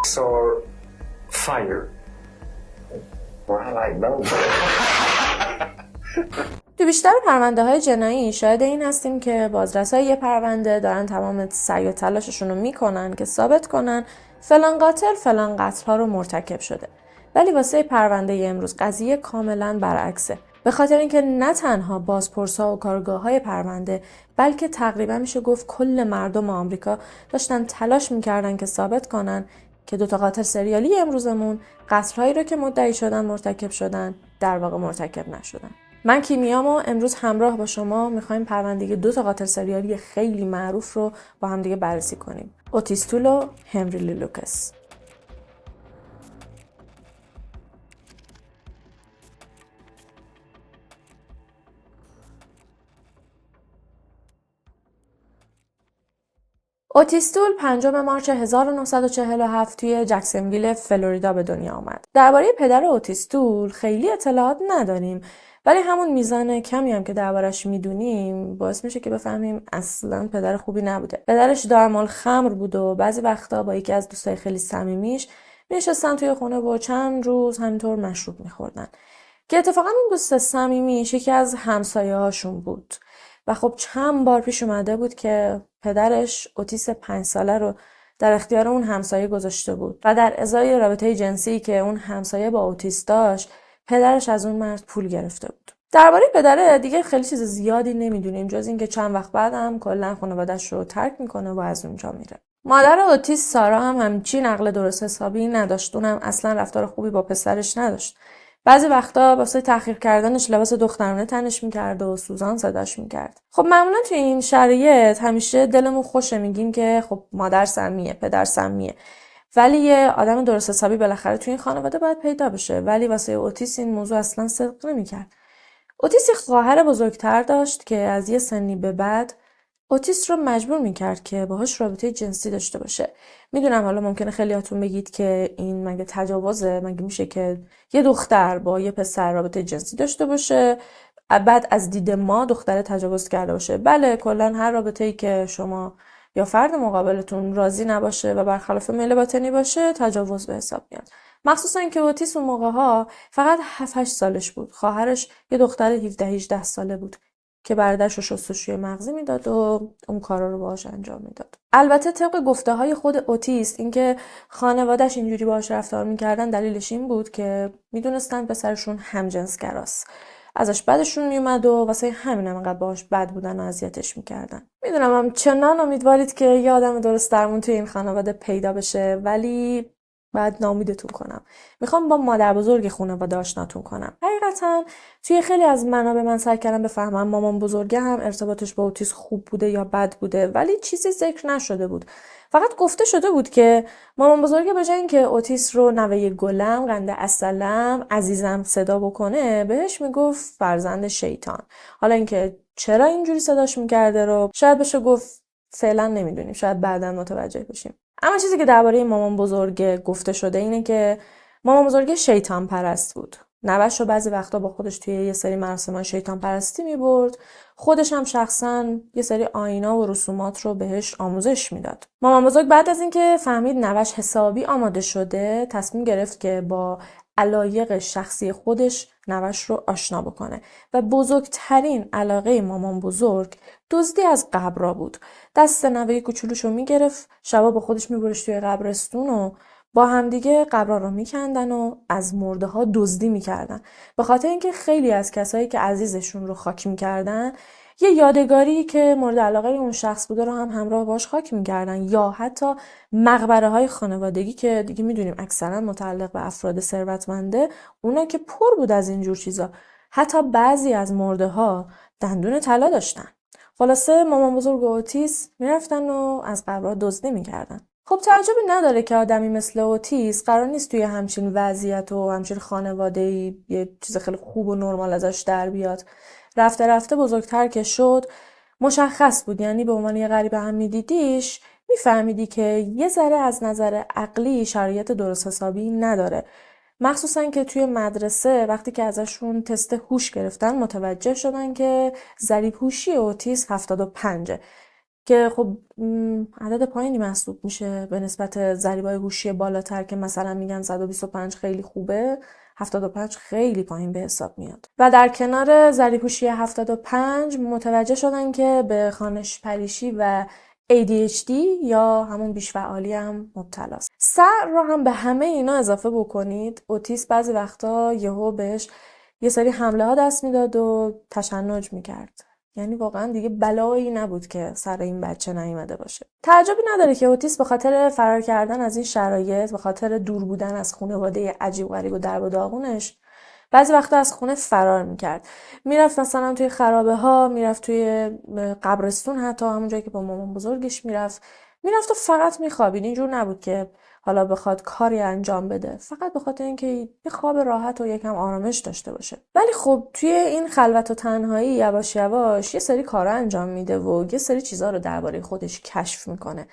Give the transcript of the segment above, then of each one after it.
or fire. Well, I like both. تو بیشتر پرونده های جنایی شاهد این هستیم که بازرسای یه پرونده دارن تمام سعی و تلاششون رو میکنن که ثابت کنن فلان قاتل فلان قتل ها رو مرتکب شده. ولی واسه پرونده امروز قضیه کاملا برعکسه. به خاطر اینکه نه تنها بازپرسا و کارگاه‌های پرونده بلکه تقریبا میشه گفت کل مردم آمریکا داشتن تلاش میکردن که ثابت کنن که دوتا قاتل سریالی امروزمون قتل‌هایی رو که مدعی شدن مرتکب شدن در واقع مرتکب نشدن. من کیمیامو امروز همراه با شما میخوایم پرونده دوتا قاتل سریالی خیلی معروف رو با هم دیگه بررسی کنیم. اوتیس تول و هنری لی لوکس. اوتیس تول 5 مارس 1947 توی جکسونویل فلوریدا به دنیا آمد. درباره پدر اوتیس تول خیلی اطلاعات نداریم، ولی همون میزان کمی هم که دربارش میدونیم باعث میشه که بفهمیم اصلا پدر خوبی نبوده. پدرش دارمال خمر بود و بعضی وقتا با یکی از دوستای خیلی صمیمیش میشستن توی خونه و چند روز همینطور مشروب میخوردن که اتفاقا اون دوست صمیمیش یکی از همسایه‌هاشون بود. و خب چند بار پیش اومده بود که پدرش اوتیس 5 ساله رو در اختیار اون همسایه گذاشته بود و در ازای رابطه جنسی که اون همسایه با اوتیس داشت پدرش از اون مرد پول گرفته بود. درباره پدره دیگه خیلی چیز زیادی نمیدونیم جز اینکه چند وقت بعد هم کلا خانواده‌اش رو ترک میکنه و از اونجا میره. مادر اوتیس سارا هم همچین عقل درست حسابی نداشت، اونم اصلا رفتار خوبی با پسرش نداشت. بعضی وقتا واسه تحقیر کردنش لباس دخترانه تنش میکرد و سوزان صداش میکرد. خب معمولا توی این شرایط همیشه دلمون خوشه میگیم که خب مادر سمیه، پدر سمیه. ولی یه آدم درست حسابی بالاخره توی این خانواده باید پیدا بشه. ولی واسه اوتیس این موضوع اصلا صدق نمیکرد. اوتیس یه خواهر بزرگتر داشت که از یه سنی به بعد اوتیس رو مجبور میکرد که باهاش رابطه جنسی داشته باشه. میدونم حالا ممکنه خیلیاتون بگید که این مگه تجاوزه؟ مگه میشه که یه دختر با یه پسر رابطه جنسی داشته باشه بعد از دید ما دختر تجاوز کرده باشه؟ بله، کلا هر رابطه‌ای که شما یا فرد مقابلتون راضی نباشه و برخلاف میل باطنی باشه تجاوز به حساب میاد. مخصوصا که اوتیس اون موقع‌ها فقط 7-8 سالش بود. خواهرش یه دختر 17-18 ساله بود که برادرش رو شستشوی مغزی میداد و اون کارا رو باهاش انجام میداد. البته طبق گفته‌های خود اوتیس اینکه خانواده‌اش اینجوری باهاش رفتار میکردن دلیلش این بود که میدونستن پسرشون همجنسگراست. ازش بدشون میومد و واسه همین انقدر باهاش بد بودن و اذیتش میکردن. میدونم هم چنان امیدوارید که یه آدم درست درمون توی این خانواده پیدا بشه، ولی بعد ناامیدتون کنم. میخوام با مادر بزرگ خانواده آشناتون کنم. حقیقتا توی خیلی از منابع من سعی کردم بفهمم مامان بزرگه هم ارتباطش با اوتیس خوب بوده یا بد بوده، ولی چیزی ذکر نشده بود. فقط گفته شده بود که مامان بزرگه به جای اینکه اوتیس رو نوه گلم، قنده اصلم، عزیزم صدا بکنه بهش میگفت فرزند شیطان. حالا اینکه چرا اینجوری صداش میکرده رو شاید بشه گفت فعلا نمیدونیم، شاید بعدا متوجه بشیم. اما چیزی که درباره مامان بزرگ گفته شده اینه که مامان بزرگ شیطان پرست بود. نوه‌ش رو بعضی وقتا با خودش توی یه سری مراسم‌های شیطان پرستی می‌برد. خودش هم شخصاً یه سری آیینا و رسومات رو بهش آموزش میداد. مامان بزرگ بعد از اینکه فهمید نوه‌ش حسابی آماده شده، تصمیم گرفت که با علایق شخصی خودش نوه‌ش رو آشنا بکنه و بزرگترین علاقه مامان بزرگ دزدی از قبرا بود. دست نوه کوچولوش رو میگرفت، شبا با خودش میبرش توی قبرستون و با همدیگه قبرا رو میکندن و از مرده ها دزدی میکردن. به خاطر اینکه خیلی از کسایی که عزیزشون رو خاک میکردن یه یادگاری که مورد علاقه اون شخص بوده رو هم همراه باش خاک میکردن، یا حتی مقبره های خانوادگی که دیگه میدونیم اکثرا متعلق به افراد ثروتمنده، اونا که پر بود از اینجور چیزا. حتی بعضی از مرده ها دندون طلا داشتن. خلاصه مامان بزرگ و اوتیس میرفتن و از قبرها دزدی میکردن. خب تعجبی نداره که آدمی مثل اوتیس قرار نیست توی همچین وضعیت و همچین خانواده‌ای یه چیز خیلی خوب و نرمال ازش در بیاد. رفته رفته بزرگتر که شد مشخص بود، یعنی به عنوان یه غریبه هم میدیدیش میفهمیدی که یه ذره از نظر عقلی شرایط درست حسابی نداره. مخصوصا که توی مدرسه وقتی که ازشون تست هوش گرفتن متوجه شدن که ضریب هوشی اوتیس 75. که خب عدد پایینی محسوب میشه به نسبت ضریب‌های هوشی بالاتر که مثلا میگن 125 خیلی خوبه، 75 خیلی پایین به حساب میاد. و در کنار ضریب هوشی 75 متوجه شدن که به خانش پریشی و ADHD یا همون بیش‌فعالی هم مبتلاست. سر رو هم به همه اینا اضافه بکنید، اوتیسم بعضی وقتا یهو بهش یه سری حمله ها دست میداد و تشنج میکرد. یعنی واقعا دیگه بلایی نبود که سر این بچه نیومده باشه. تعجبی نداره که اوتیسم به خاطر فرار کردن از این شرایط، به خاطر دور بودن از خانواده عجیب غریب و درب و داغونش، بعضی وقتا از خونه فرار میکرد. میرفت مثلا توی خرابه ها، میرفت توی قبرستون، حتی همون جایی که با مامان بزرگش میرفت و فقط میخوابید. اینجور نبود که حالا بخواد کاری انجام بده، فقط به خاطر اینکه یه خواب راحت و یکم آرامش داشته باشه. ولی خب توی این خلوت و تنهایی یواش یواش یه سری کارا انجام میده و یه سری چیزا رو درباره خودش کشف میکنه.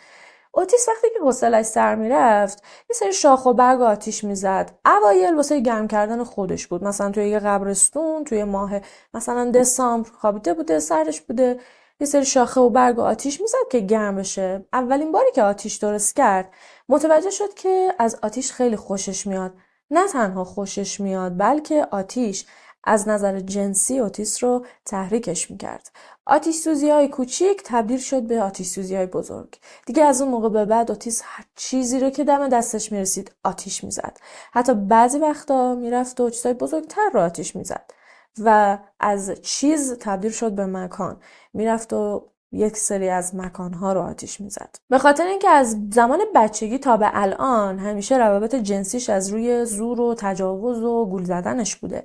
اوتیس وقتی که حوصله‌اش سر میرفت یه سری شاخ و برگ آتیش میزد. اوایل واسه گرم کردن خودش بود، مثلا توی یه قبرستون توی ماه مثلا دسامبر خوابیده بوده، سرش بوده، یه سری شاخه و برگ آتیش میزد که گرم بشه. اولین باری که آتیش درست کرد متوجه شد که از آتیش خیلی خوشش میاد. نه تنها خوشش میاد بلکه آتیش از نظر جنسی اوتیس رو تحریکش میکرد. آتیش سوزی های کوچیک تبدیل شد به آتیش سوزی های بزرگ. دیگه از اون موقع به بعد اوتیس هر چیزی رو که دم دستش میرسید آتیش میزد. حتی بعضی وقتا میرفت و چیزای بزرگتر رو آتیش میزد و از چیز تبدیل شد به مکان. میرفت و یک سری از مکانها رو آتیش میزد. به خاطر اینکه از زمان بچگی تا به الان همیشه روابط جنسیش از روی زور و تجاوز و گول زدنش بوده،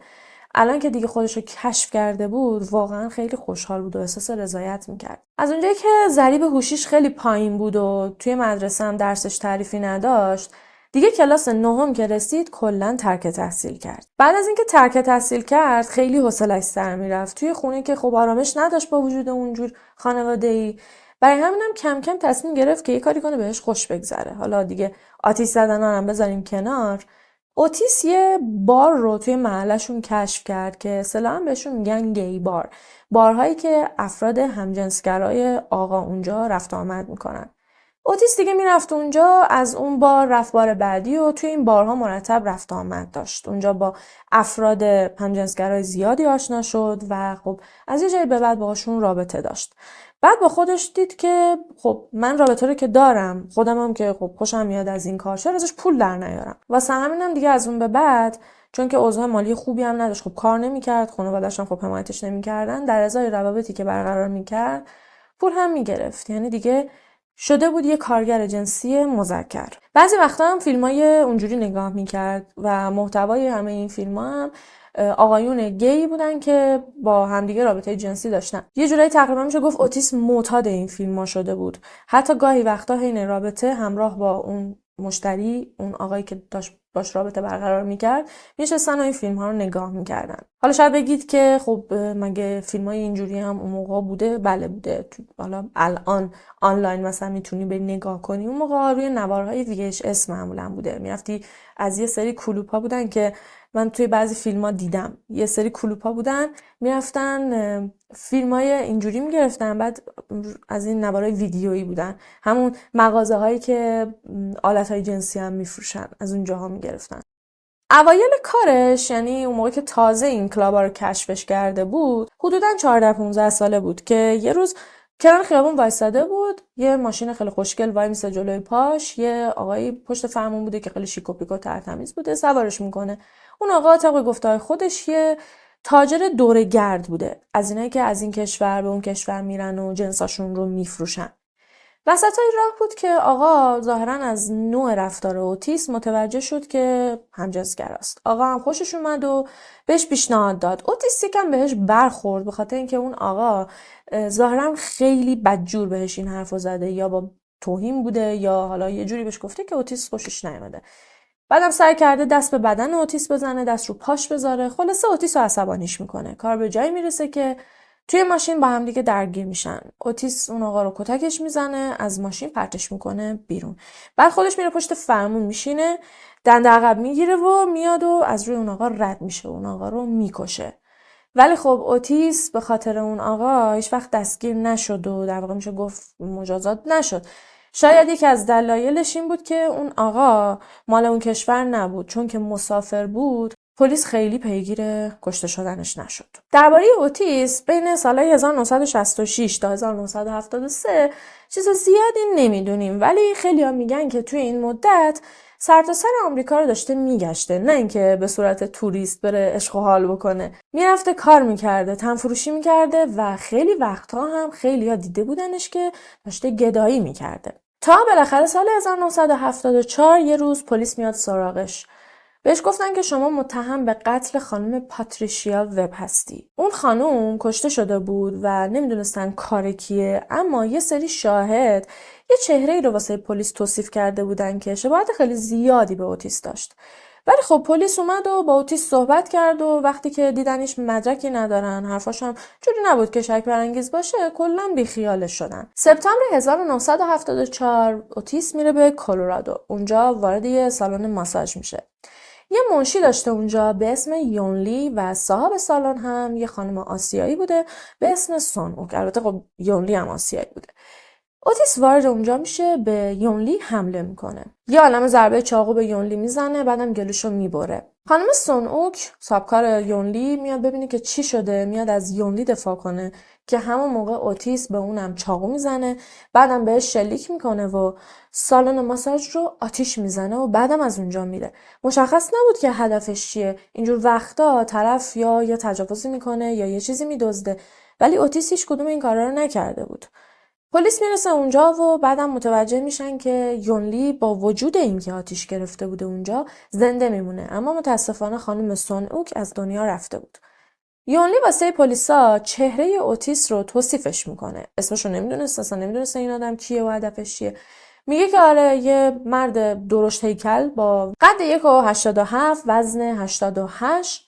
الان که دیگه خودش رو کشف کرده بود واقعا خیلی خوشحال بود و احساس رضایت میکرد. از اونجایی که ضریب هوشیش خیلی پایین بود و توی مدرسه هم درسش تعریفی نداشت، دیگه کلاس نهم که رسید کلا ترک تحصیل کرد. بعد از اینکه ترک تحصیل کرد خیلی حوصله‌اش سر میرفت توی خونه که خب آرامش نداشت با وجود اونجور خانواده‌ای. برای همینم کم کم تصمیم گرفت که یه کاری کنه بهش خوش بگذره. حالا دیگه آتیش زدن هم بذاریم کنار. اوتیس یه بار رو توی محلشون کشف کرد که اصطلاحاً بهشون میگن گی بار. بارهایی که افراد همجنسگرای آقا اونجا رفت آمد میکنن. اوتیس دیگه میرفت اونجا، از اون بار رفت بار بعدی و توی این بارها مرتب رفت آمد داشت. اونجا با افراد همجنسگرای زیادی آشنا شد و خب از یه جایی به بعد باهاشون رابطه داشت. بعد با خودش دید که خب من رابطه رو که دارم، خودم هم که خب خوشم میاد از این کار، چرا ازش پول در نیارم. واسه همینم دیگه از اون به بعد چون که اوضاع مالی خوبی هم نداشت، خب کار نمیکرد، خانواده‌اش هم خب حمایتش نمیکردن، در ازای روابطی که برقرار میکرد پول هم میگرفت. یعنی دیگه شده بود یه کارگر جنسی مذکر. بعضی وقتا هم فیلمای اونجوری نگاه میکرد و محتوای همه این فیلم‌ها هم آقایون گی بودن که با همدیگه رابطه جنسی داشتن. یه جورایی تقریبا میشه گفت اوتیسم معتاد این فیلم‌ها شده بود. حتی گاهی وقتا حین رابطه همراه با اون مشتری، اون آقایی که داشت باش رابطه برقرار میکرد، میشستن و این فیلم ها رو نگاه میکردن. حالا شاید بگید که خب مگه فیلم های اینجوری هم اون موقع بوده؟ بله بوده. حالا الان آنلاین مثلا میتونی بری نگاه کنی، اون موقع روی نوارهای VHS معمولا بوده. میرفتی از یه سری کلوپ‌ها بودن که من توی بعضی فیلم‌ها دیدم، یه سری کلوپ‌ها بودن میرفتن فیلم‌های اینجوری میگرفتن، بعد از این نوارهای ویدیویی بودن، همون مغازه‌هایی که آلت‌های جنسی هم میفروشن از اونجاها میگرفتن. اوایل کارش، یعنی اون موقع که تازه این کلابا رو کشفش کرده بود، حدوداً 14-15 ساله بود که یه روز کنار خیابون وایساده بود، یه ماشین خیلی خوشگل وای میسه جلوی پاش، یه آقایی پشت فرمون بوده که خیلی شیک و پیک و ترتمیز بوده، سوارش میکنه. اون آقا طبق گفته‌های خودش یه تاجر دوره‌گرد بوده، از اینایی که از این کشور به اون کشور میرن و جنساشون رو میفروشن. وسطای راه بود که آقا ظاهراً از نوع رفتار اوتیسم متوجه شد که همجنسگراست. آقا هم خوشش اومد و بهش پیشنهاد داد. اوتیس یکم بهش برخورد به خاطر اینکه اون آقا ظاهراً خیلی بدجور بهش این حرفو زده، یا با توهین بوده یا حالا یه جوری بهش گفته که اوتیس خوشش نیومده. بعدم سعی کرده دست به بدن اوتیس بزنه، دست رو پاش بذاره. خلاصه اوتیس رو عصبانیش میکنه. کار به جایی میرسه که توی ماشین با هم دیگه درگیر میشن. اوتیس اون آقا رو کتکش میزنه، از ماشین پرتش میکنه بیرون. بعد خودش میره پشت فرمون میشینه، دنده عقب میگیره و میاد و از روی اون آقا رد میشه، اون آقا رو میکشه. ولی خب اوتیس به خاطر اون آقا هیچ وقت دستگیر نشد و در واقع میشه گفت مجازات نشد. شاید یکی از دلایلش این بود که اون آقا مال اون کشور نبود، چون که مسافر بود پلیس خیلی پیگیر کشته شدنش نشد. درباره اوتیس بین سالهای 1966 تا 1973 چیز زیادی نمیدونیم، ولی خیلی‌ها میگن که توی این مدت سرتاسر آمریکا رو داشته میگشته، نه اینکه به صورت توریست بره عشق و حال بکنه. میرفته کار میکرده، تنفروشی میکرده و خیلی وقتها هم خیلی‌ها دیده بودنش که داشته گدایی میکرده. تا بالاخره سال 1974 یه روز پلیس میاد سراغش. بهش گفتن که شما متهم به قتل خانم پاتریشیا وب هستی. اون خانم کشته شده بود و نمیدونستن کار کیه، اما یه سری شاهد یه چهره‌ای رو واسه پلیس توصیف کرده بودن که شباهت خیلی زیادی به اوتیس داشت. ولی خب پلیس اومد و با اوتیس صحبت کرد و وقتی که دیدنش مدرکی ندارن، حرفاش هم جوری نبود که شک برانگیز باشه، کلاً بیخیالش شدن. سپتامبر 1974 اوتیس میره به کلرادو. اونجا وارد یه سالن ماساژ میشه. یه منشی داشته اونجا به اسم یونلی و صاحب سالن هم یه خانم آسیایی بوده به اسم سون اوک. البته خب یونلی هم آسیایی بوده. اوتیس وارد اونجا میشه، به یونلی حمله میکنه. یه عالمه ضربه چاقو به یونلی میزنه، بعدم گلوشو میبره. خانم سون اوک، سابکار یونلی، میاد ببینه که چی شده، میاد از یونلی دفاع کنه که همون موقع اوتیس به اونم چاقو میزنه، بعدم بهش شلیک میکنه و سالن ماساژ رو آتیش میزنه و بعدم از اونجا میره. مشخص نبود که هدفش چیه. اینجور وقتا طرف یا یه تجاوزی میکنه یا یه چیزی میدزده، ولی اوتیس هیچ کدوم این کارا رو نکرده بود. پلیس میرسه اونجا و بعدم متوجه میشن که یونلی با وجود اینکه آتیش گرفته بوده اونجا زنده میمونه، اما متاسفانه خانم سون اوک از دنیا رفته بود. یونلی واسه پلیسا چهره اوتیس رو توصیفش میکنه. اسمش رو نمیدونست، اصلا نمیدونسته این آدم کیه و هدفش چیه. میگه که آره یه مرد درشت هیکل با قد 1.87، وزن 88،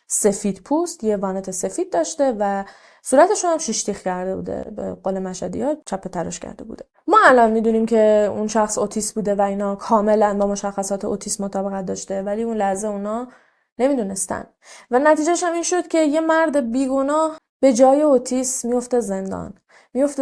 سفید پوست، یه وانت سفید داشته و صورتش هم شیشتیخ کرده بوده، به قول مشهدی‌ها چپه ترش کرده بوده. ما الان میدونیم که اون شخص اوتیس بوده و اینا کاملا با مشخصات اوتیس مطابقت داشته، ولی اون لحظه اونا نمیدونستن و نتیجهش هم این شد که یه مرد بیگناه به جای اوتیس میفته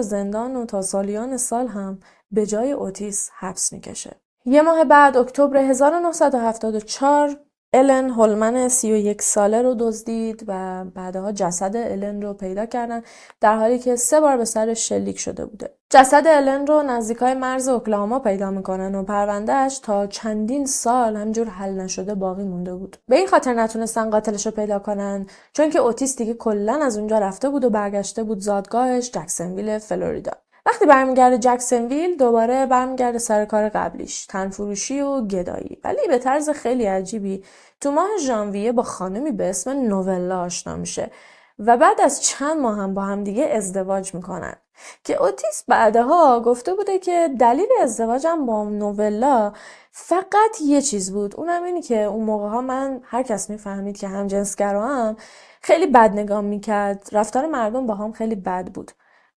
زندان و تا سالیان سال هم به جای اوتیس حبس میکشه. یه ماه بعد اکتبر 1974 الن هولمن 31 ساله رو دزدید و بعدها جسد الن رو پیدا کردن در حالی که 3 بار به سرش شلیک شده بوده. جسد الن رو نزدیکای مرز اوکلاهاما پیدا میکنن و پروندهش تا چندین سال همجور حل نشده باقی مونده بود. به این خاطر نتونستن قاتلش رو پیدا کنن چون که اوتیس دیگه کلا از اونجا رفته بود و برگشته بود زادگاهش جکسنویل فلوریدا. وقتی برمیگرده جکسنویل دوباره برمیگرده سر کار قبلیش، تنفروشی و گدایی، ولی به طرز خیلی عجیبی تو ماه ژانویه با خانمی به اسم نوولا آشنا میشه و بعد از چند ماه هم با هم دیگه ازدواج میکنن که اوتیس بعدها گفته بوده که دلیل ازدواجم با نوولا فقط یه چیز بود، اونم اینی که اون موقع ها من هر کس میفهمید که همجنسگرام خیلی بد نگاه میکرد، رفتار مردم با هم خیلی بد بود.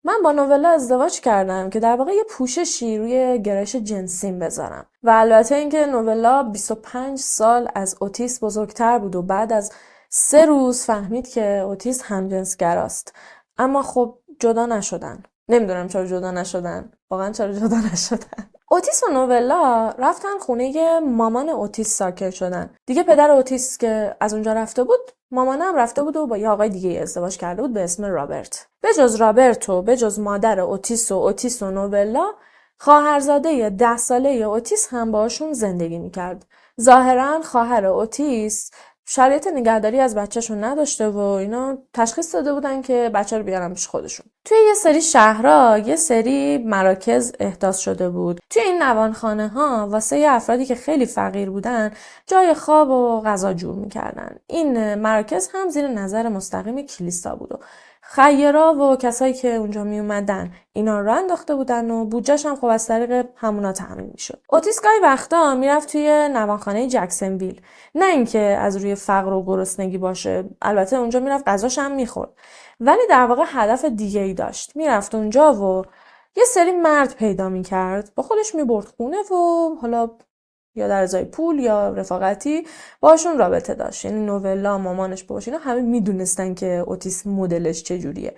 من با نوولا ازدواج کردم که در واقع یه پوششی روی گرایش جنسیم بذارم و البته اینکه نوولا 25 سال از اوتیس بزرگتر بود و بعد از 3 روز فهمید که اوتیس همجنسگراست، اما خب جدا نشدن. نمیدونم چرا جدا نشدن، واقعا چرا جدا نشدن. اوتیس و نوولا رفتن خونه مامان اوتیس ساکن شدن. دیگه پدر اوتیس که از اونجا رفته بود، مامانه هم رفته بود و با یه آقای دیگه ازدواج کرده بود به اسم رابرت. به جز رابرت و به جز مادر اوتیس و نوولا، خواهرزاده 10 ساله اوتیس هم باشون زندگی میکرد. ظاهرا خواهر اوتیس شرایط نگهداری از بچه‌شون نداشته و اینا تشخیص داده بودن که بچه رو بیارن پیش خودشون. توی یه سری شهرها یه سری مراکز احداث شده بود. توی این نوانخانه ها واسه افرادی که خیلی فقیر بودن جای خواب و غذا جور میکردن. این مراکز هم زیر نظر مستقیم کلیسا بود و خیرا و کسایی که اونجا می اومدن اینا رو انداخته بودن و بودجه‌ش هم خب از طریق همونا تامین میشد. اوتیس گاهی وقتا میرفت توی نوانخانه جکسنویل، نه اینکه از روی فقر و گرسنگی باشه، البته اونجا میرفت غذاش هم میخورد، ولی در واقع هدف دیگه‌ای داشت. میرفت اونجا و یه سری مرد پیدا میکرد، با خودش میبرد خونه و حالا یا در ازای پول یا رفاقتی باشون رابطه داشت. یعنی نولا، مامانش، باباش، اینا همه میدونستن که اوتیسم مدلش چجوریه.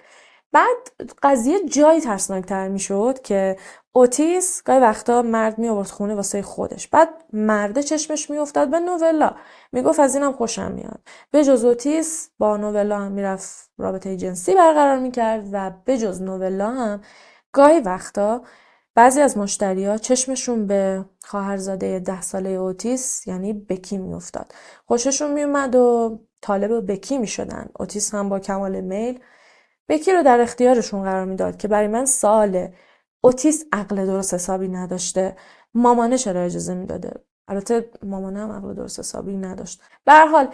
بعد قضیه جایی ترسناکتر میشد که اوتیس گاهی وقتا مرد می آورد خونه واسه خودش، بعد مرده چشمش میافتاد به نولا، میگفت از اینم خوشم میاد. به جز اوتیس با نولا هم میرفت رابطه جنسی برقرار میکرد و به جز نولا هم گاهی وقتا بعضی از مشتریا چشمشون به خواهرزاده 10 ساله اوتیس یعنی بکی میافتاد، خوششون میومد و طالب بکی میشدن. اوتیس هم با کمال میل بکی رو در اختیارشون قرار میداد که برای من سواله اوتیس عقل درست حسابی نداشته، مامانه چرا اجازه میداده؟ البته مامانه هم عقل درست حسابی نداشت. به هر حال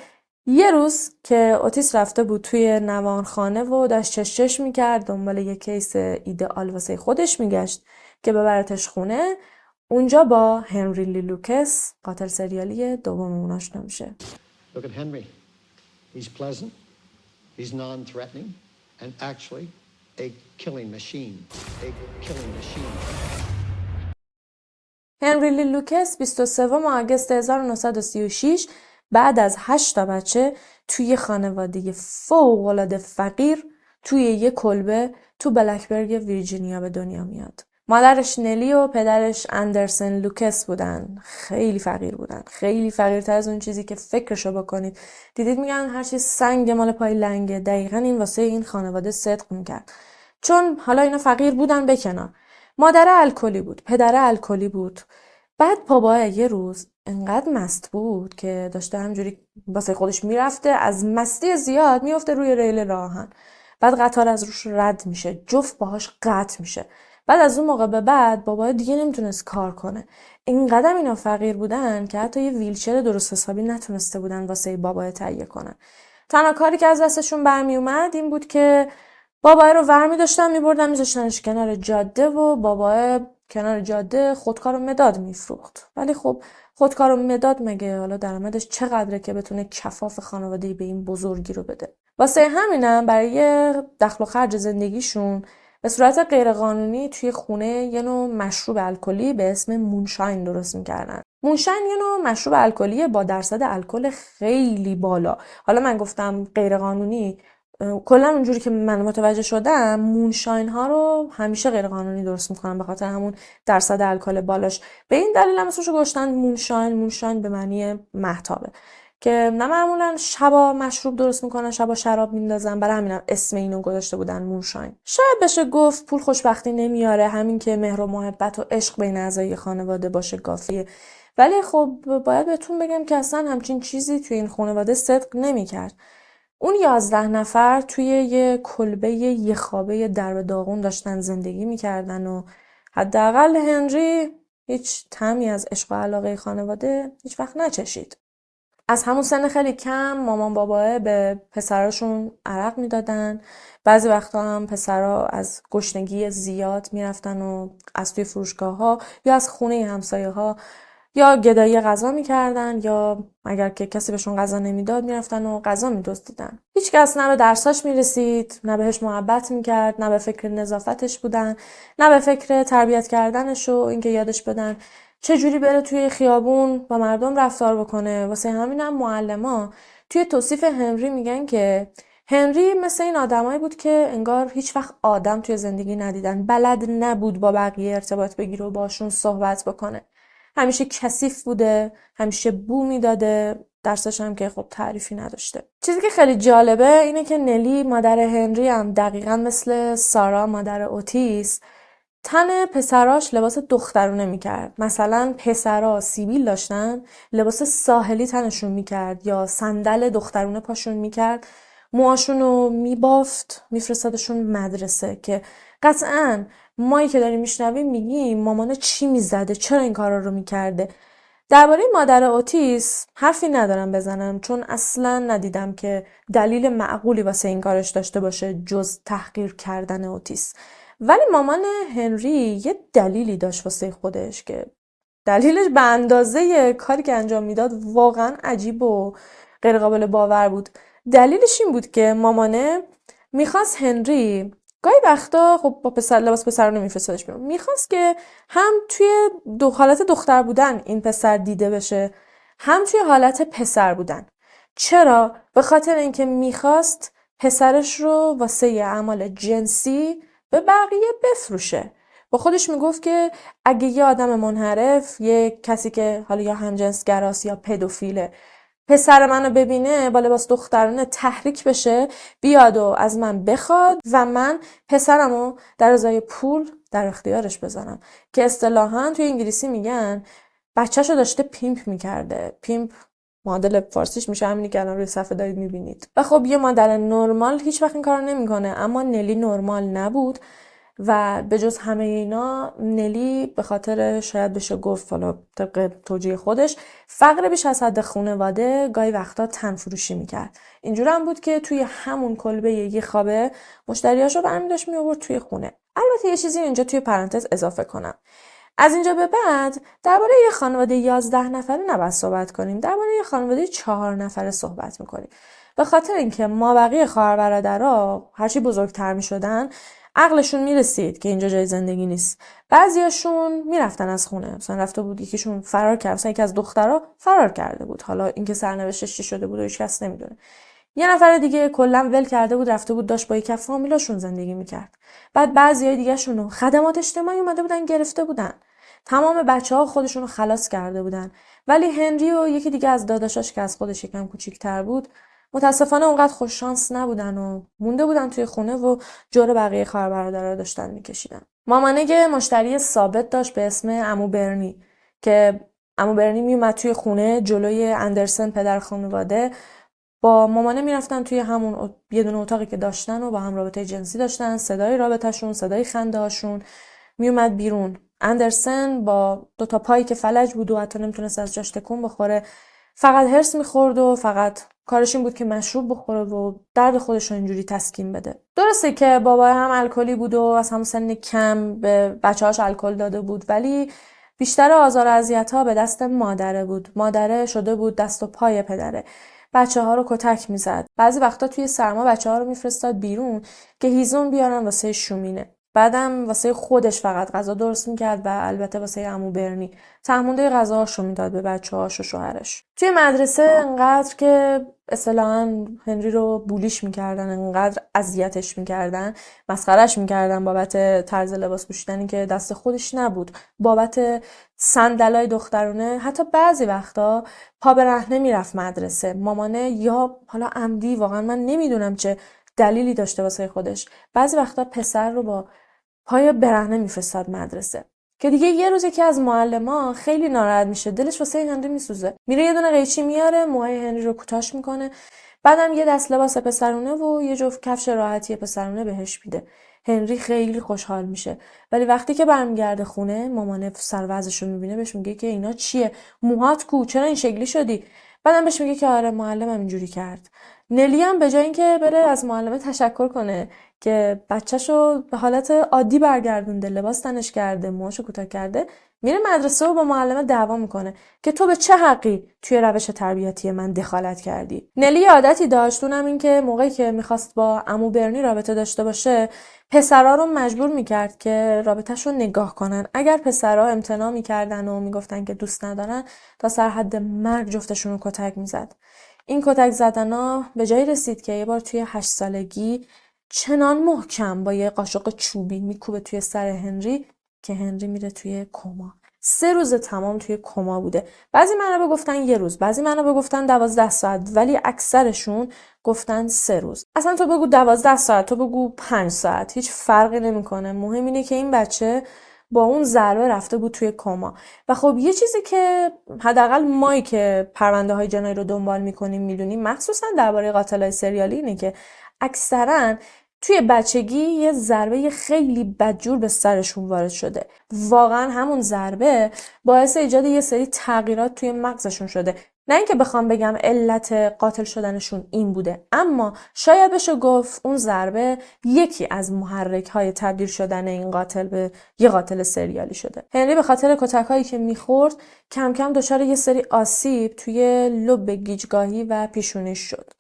یه روز که اوتیس رفته بود توی نوارخانه و داشت چش میکرد دنبال یه کیس ایدئال واسه خودش میگشت که ببرتش خونه، اونجا با هنری لی لوکس قاتل سریالی دوممون آشنا میشه. Look at Henry. He's pleasant, he's non-threatening, and actually a killing machine. A killing machine. هنری لی لوکس 23 آگوست 1936 بعد از 8 تا بچه توی خانواده فوق‌العاده فقیر توی یه کلبه تو بلکبرگ ویرجینیا به دنیا میاد. مادرش نلی و پدرش اندرسن لوکس بودن. خیلی فقیر بودن. خیلی فقیرتر از اون چیزی که فکرشو بکنید. دیدید میگن هر چیز سنگ مال پای لنگه. دقیقاً این واسه این خانواده صدق میکرد. چون حالا اینا فقیر بودن به کنار. مادر الکلی بود، پدر الکلی بود. بعد بابا یه روز انقدر مست بود که داشته همجوری واسه خودش میرفته، از مستی زیاد میفته روی ریل راهن. بعد قطار از روش رد میشه، جفت باهاش قطع میشه. بعد از اون موقع به بعد بابا دیگه نمیتونست کار کنه. اینقدر اینا فقیر بودن که حتی یه ویلچر درست حسابی نتونسته بودن واسه بابا تهیه کنن. تنها کاری که از دستشون برمی اومد این بود که بابا رو ورمی داشتن میبردن میذاشتنش کنار جاده و بابا کنار جاده خودکار و مداد میفروخت. ولی خب خودکار و مداد مگه حالا درآمدش چقدره که بتونه کفاف خانواده‌ای به این بزرگی رو بده؟ واسه همینم برای دخل و خرج زندگیشون به صورت غیرقانونی توی خونه یه نوع مشروب الکلی به اسم مونشاین درست میکردن. مونشاین یه نوع مشروب الکلیه با درصد الکل خیلی بالا. حالا من گفتم غیرقانونی، کلا اونجوری که من متوجه شدم مونشاین ها رو همیشه غیر قانونی درست میکنن به خاطر همون درصد الکل بالاش. به این دلیل هم اسمشو گذاشتن مونشاین به معنی مهتابه که نه معمولا شبا مشروب درست میکنن، شبا شراب میندازن، برای همینم اسم اینو گذاشته بودن مونشاین. شاید بشه گفت پول خوشبختی نمیاره، همین که مهر و محبت و عشق بین اعضای خانواده باشه کافیه. ولی خب باید بهتون بگم که اصلا همچین چیزی توی این خانواده صدق نمیکرد. اون 11 نفر توی یه کلبه یه خوابه در به داغون داشتن زندگی میکردن و حداقل هنری هیچ طعمی از عشق و علاقه خانواده هیچ وقت نچشید. از همون سن خیلی کم مامان باباه به پسراشون عرق میدادن. بعضی وقتا هم پسرا از گشنگی زیاد میرفتن و از توی فروشگاه ها یا از خونه همسایه ها یا گدایی غذا میکردن یا اگر که کسی بهشون غذا نمیداد میرفتن و غذا میدزدیدن. هیچ کس نه به درساش میرسید، نه بهش محبت میکرد، نه به فکر نظافتش بودن، نه به فکر تربیت کردنش و اینکه یادش بدن چجوری بره توی خیابون با مردم رفتار بکنه. واسه همینم معلما توی توصیف هنری میگن که هنری مثل این آدمایی بود که انگار هیچ وقت آدم توی زندگی ندیدن، بلد نبود با بقیه ارتباط بگیره و باشون صحبت بکنه. همیشه کثیف بوده، همیشه بو میداده، درسش هم که خب تعریفی نداشته. چیزی که خیلی جالبه اینه که نلی مادر هنری هم دقیقاً مثل سارا مادر اوتیس تن پسراش لباس دخترونه میکرد. مثلا پسرا سیبیل داشتن، لباس ساحلی تنشون میکرد یا صندل دخترونه پاشون میکرد، موهاشونو میبافت، میفرستادشون مدرسه که قطعاً مایی که داریم میشنویم میگیم مامانه چی میزده، چرا این کارا رو میکرده. درباره مادر اوتیس حرفی ندارم بزنم چون اصلا ندیدم که دلیل معقولی واسه این کارش داشته باشه جز تحقیر کردن اوتیس. ولی مامان هنری یه دلیلی داشت واسه خودش که دلیلش به اندازه کاری که انجام میداد واقعا عجیب و غیر قابل باور بود. دلیلش این بود که مامانه میخواست هنری گاهی وقتا خب با لباس پسر رو نمیفرستادش بیرون، میخواست که هم توی حالت دختر بودن این پسر دیده بشه، هم توی حالت پسر بودن. چرا؟ به خاطر اینکه میخواست پسرش رو واسه اعمال جنسی به بقیه بفروشه. با خودش میگفت که اگه یه آدم منحرف، یه کسی که حالا یا همجنسگراست یا پدوفیله، پسر منو ببینه با لباس دخترانه تحریک بشه، بیاد و از من بخواد و من پسرمو در ازای پول در اختیارش بذارم، که اصطلاحاً توی انگلیسی میگن بچه‌شو داشته پیمپ میکرده. پیمپ معادل فارسیش میشه همینی که الان روی صفحه دارید میبینید. و خب یه مادر نرمال هیچ وقت این کارو نمیکنه، اما نلی نرمال نبود و به جز همه اینا نلی به خاطر شاید بشه گفت حالا طبق توجیه خودش فقر بیش از حد خانواده گاهی وقتا تن فروشی میکرد. اینجور هم بود که توی همون کلبه یه خوابه مشتریاشو برمی داشت می آورد توی خونه. البته یه چیزی اینجا توی پرانتز اضافه کنم. از اینجا به بعد درباره یه خانواده 11 نفره نباید صحبت کنیم، درباره یه خانواده 4 نفره صحبت میکنیم. به خاطر اینکه ما بقیه خواهر برادرها هرچی بزرگتر میشدن عقلشون میرسید که اینجا جای زندگی نیست. بعضیاشون میرفتن از خونه، مثلا رفته بود یکیشون فرار کرد، مثلا یکی از دخترها فرار کرده بود، حالا اینکه سرنوشتش چی شده بود و هیچ کس نمیدونه. یه نفر دیگه کلا ول کرده بود، رفته بود داشت با یک از فامیلاشون زندگی میکرد. بعد بعضیای دیگه شونو خدمات اجتماعی اومده بودن گرفته بودن. تمام بچه‌ها خودشونو خلاص کرده بودن. ولی هنری و یکی دیگه از داداشاش که از خودش یکم کوچیک‌تر بود متاسفانه اونقدر خوش شانس نبودن و مونده بودن توی خونه و جور بقیه خواهر برادرها داشتن میکشیدن. مامانه مشتری ثابت داشت به اسم عمو برنی که عمو برنی میومد توی خونه جلوی اندرسن پدر خانواده، با مامانه میرفتن توی همون یه دونه اتاقی که داشتن و با هم رابطه جنسی داشتن. صدای رابطه‌شون، صدای خنده‌هاشون میومد بیرون. اندرسن با 2 تا پایی که فلج بود و حتی نمیتونست از جاش تکون بخوره، فقط هرس میخورد و فقط کارش این بود که مشروب بخوره و درد خودش رو اینجوری تسکین بده. درسته که بابا هم الکلی بود و از همون سن کم به بچه‌هاش الکل داده بود، ولی بیشتر آزار و اذیت‌ها به دست مادره بود. مادره شده بود دست و پای پدره. بچه‌ها رو کتک میزد. بعضی وقتا توی سرما بچه‌ها رو میفرستاد بیرون که هیزم بیارن واسه شومینه. بعدم واسه خودش فقط غذا درست میکرد و البته واسه عمو برنی تهمونده غذاهاشو میداد به بچه‌هاش و شوهرش. توی مدرسه انقدر که اصطلاحاً هنری رو بولیش میکردن، انقدر اذیتش میکردن، مسخرهش میکردن بابت طرز لباس پوشیدنی که دست خودش نبود، بابت صندلای دخترونه، حتی بعضی وقتا پا برهنه میرفت مدرسه. مامانه یا حالا عمدی، واقعا من نمیدونم چه دلیلی داشته واسه خودش، بعضی وقتا پسر رو با پای برهنه میفرستاد مدرسه. که دیگه یه روزی که از معلما خیلی ناراحت میشه، دلش واسه هنری میسوزه، میره یه دونه قیچی میاره، موهای هنری رو کوتاش میکنه، بعدم یه دست لباس پسرونه و یه جفت کفش راحتی پسرونه بهش میده. هنری خیلی خوشحال میشه، ولی وقتی که برمیگرده خونه مامانه سر وضعش رو میبینه، بهش میگه که اینا چیه؟ موهات کو؟ چرا این شکلی شدی؟ بعدم بهش میگه که آره معلمم اینجوری کرد. نلی هم به جای اینکه بره از معلمه تشکر کنه که بچه‌شو به حالت عادی برگردونده، لباس تنش کرده، موهاشو کوتاه کرده، میره مدرسه و با معلمه دعوا میکنه که تو به چه حقی توی روش تربیتی من دخالت کردی. نلی عادتی داشت، اونم این که موقعی که میخواست با عمو برنی رابطه داشته باشه، پسرا رو مجبور میکرد که رابطه‌شو نگاه کنن. اگر پسرا امتناع میکردن و میگفتن که دوست ندارن، تا سر حد مرگ جفتشون رو کتک میزد. این کتک زدنا به جایی رسید که یه بار توی 8 سالگی چنان محکم با یه قاشق چوبی میکوبه توی سر هنری که هنری میره توی کما. 3 روز تمام توی کما بوده. بعضی منابع گفتن 1 روز، بعضی منابع گفتن 12 ساعت، ولی اکثرشون گفتن 3 روز. اصلا تو بگو 12 ساعت، تو بگو 5 ساعت، هیچ فرقی نمیکنه. مهم اینه که این بچه با اون ضربه رفته بود توی کما. و خب یه چیزی که حداقل مایی که پرونده های جنایی رو دنبال میکنیم میدونیم، مخصوصا درباره قاتلای سریالی، اینه که اکثرا توی بچگی یه ضربه خیلی بدجور به سرشون وارد شده. واقعا همون ضربه باعث ایجاد یه سری تغییرات توی مغزشون شده. نه اینکه بخوام بگم علت قاتل شدنشون این بوده، اما شاید بشه گفت اون ضربه یکی از محرک‌های تبدیل شدن این قاتل به یه قاتل سریالی شده. هنری به خاطر کتک‌هایی که می‌خورد کم کم دچار یه سری آسیب توی لب گیجگاهی و پیشونیش شد.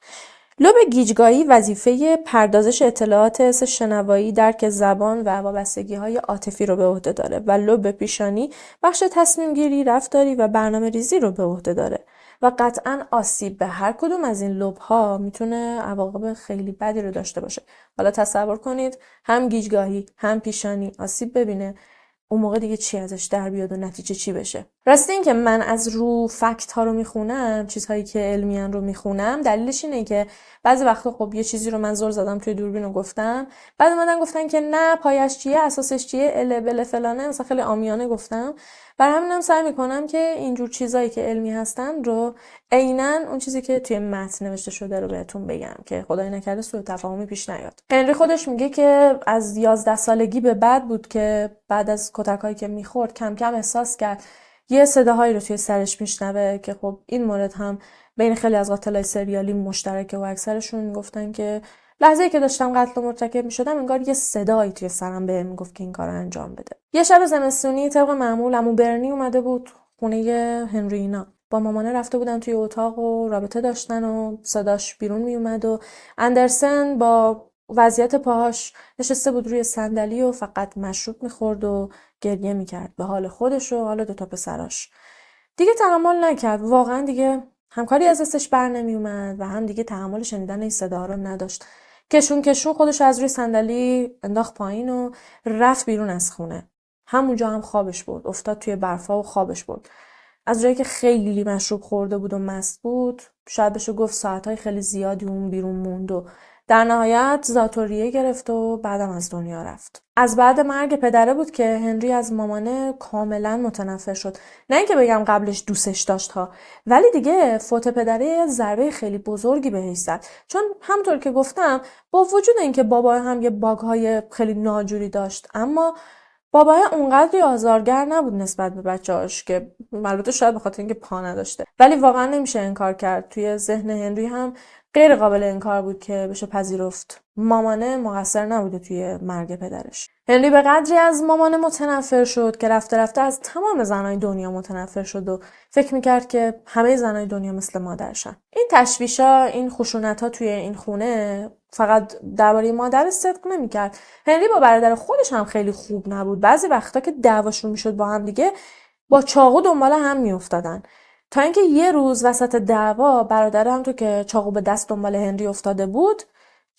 لوب گیجگاهی وظیفه پردازش اطلاعات حس شنوایی، درک زبان و وابستگی‌های عاطفی رو به عهده داره و لوب پیشانی بخش تصمیم گیری، رفتاری و برنامه ریزی رو به عهده داره و قطعاً آسیب به هر کدوم از این لوب‌ها میتونه عواقب خیلی بدی رو داشته باشه. حالا تصور کنید هم گیجگاهی هم پیشانی آسیب ببینه، اون موقع دیگه چی ازش در بیاد و نتیجه چی بشه. راست این که من از رو فکت ها رو میخونم، چیزهایی که علمیان رو میخونم، دلیلش اینه که بعضی وقتا خب یه چیزی رو من زل زدم توی دوربین و گفتم، بعد اومدن گفتن که نه پایش چیه، اساسش چیه، اله بله فلانه، مثلا خیلی عامیانه گفتم. برای همینم سعی میکنم که اینجور چیزایی که علمی هستن رو عیناً اون چیزی که توی متن نوشته شده رو بهتون بگم که خدای نکرده سوء تفاهمی پیش نیاد. هنری خودش میگه که از 11 سالگی به بعد بود که بعد از کتکایی که میخورد کم کم احساس کرد یه صداهایی رو توی سرش میشنوه که خب این مورد هم بین خیلی از قاتلای سریالی مشترکه و اکثرشون میگفتن که لحظه‌ای که داشتم قتل مرتکب میشدم انگار یه صدایی توی سرم بهم میگفت که این کارو انجام بده. یه شب زمستونی طبق معمول عمو برنی اومده بود خونه هنری اینا. با مامانه رفته بودن توی اتاق و رابطه داشتن و صداش بیرون میومد و اندرسن با وضعیت پاهاش نشسته بود روی صندلی و فقط مشروب میخورد و گریه میکرد به حال خودش و حال دوتا پسراش. دیگه تحمل نکرد، واقعا دیگه همکاری از دستش بر نمیومد و هم دیگه تحمل شنیدن این صدا رو نداشت. کشون خودش از روی صندلی انداخت پایین و رفت بیرون از خونه. همونجا هم خوابش برد، افتاد توی برفا و خوابش برد. از جایی که خیلی مشروب خورده بود و مست بود، شاید بشه گفت ساعتهای خیلی زیادی اون بیرون موند و در نهایت ذاتوریه گرفت و بعدم از دنیا رفت. از بعد مرگ پدره بود که هنری از مامانه کاملا متنفر شد. نه اینکه بگم قبلش دوستش داشت ها، ولی دیگه فوت پدره ضربه خیلی بزرگی بهش زد. چون همونطور که گفتم با وجود اینکه بابا هم یه باگ‌های خیلی ناجوری داشت، اما بابای اونقدری آزارگر نبود نسبت به بچه‌هاش که البته شاید به خاطر اینکه پا نداشته، ولی واقعا نمیشه انکار کرد توی ذهن هنری هم غیر قابل انکار بود که بشه پذیرفت مامانه مقصر نبوده توی مرگ پدرش. هنری به قدری از مامانه متنفر شد که رفته رفته از تمام زنای دنیا متنفر شد و فکر میکرد که همه زنای دنیا مثل مادرشن. این تشویشا، این خشونت‌ها توی این خونه فقط درباره مادر صدق نمیکرد. هنری با برادر خودش هم خیلی خوب نبود. بعضی وقتا که دعواشون میشد با هم دیگه با چاقو دنبال هم میافتادن. تا اینکه یه روز وسط دعوا برادرم تو که چاقو به دست دنبال هنری افتاده بود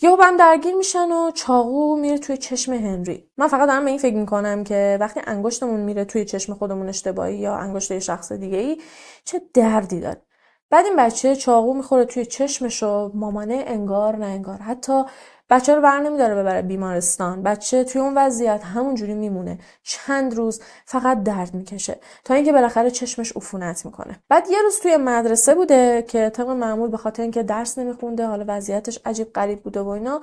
یهو با هم درگیر میشن و چاقو میره توی چشم هنری. من فقط دارم به این فکر میکنم که وقتی انگشتمون میره توی چشم خودمون اشتباهی یا انگشت یه شخص دیگه ای چه دردی داره. بعد این بچه چاقو میخوره توی چشمش و مامانه انگار نه انگار حتی بچه رو برنمیداره ببره بیمارستان. بچه توی اون وضعیت همونجوری میمونه چند روز فقط درد میکشه تا اینکه بالاخره چشمش عفونت میکنه. بعد یه روز توی مدرسه بوده که طبق معمول به خاطر اینکه درس نمیخونده، حالا وضعیتش عجیب غریب بوده و اینا،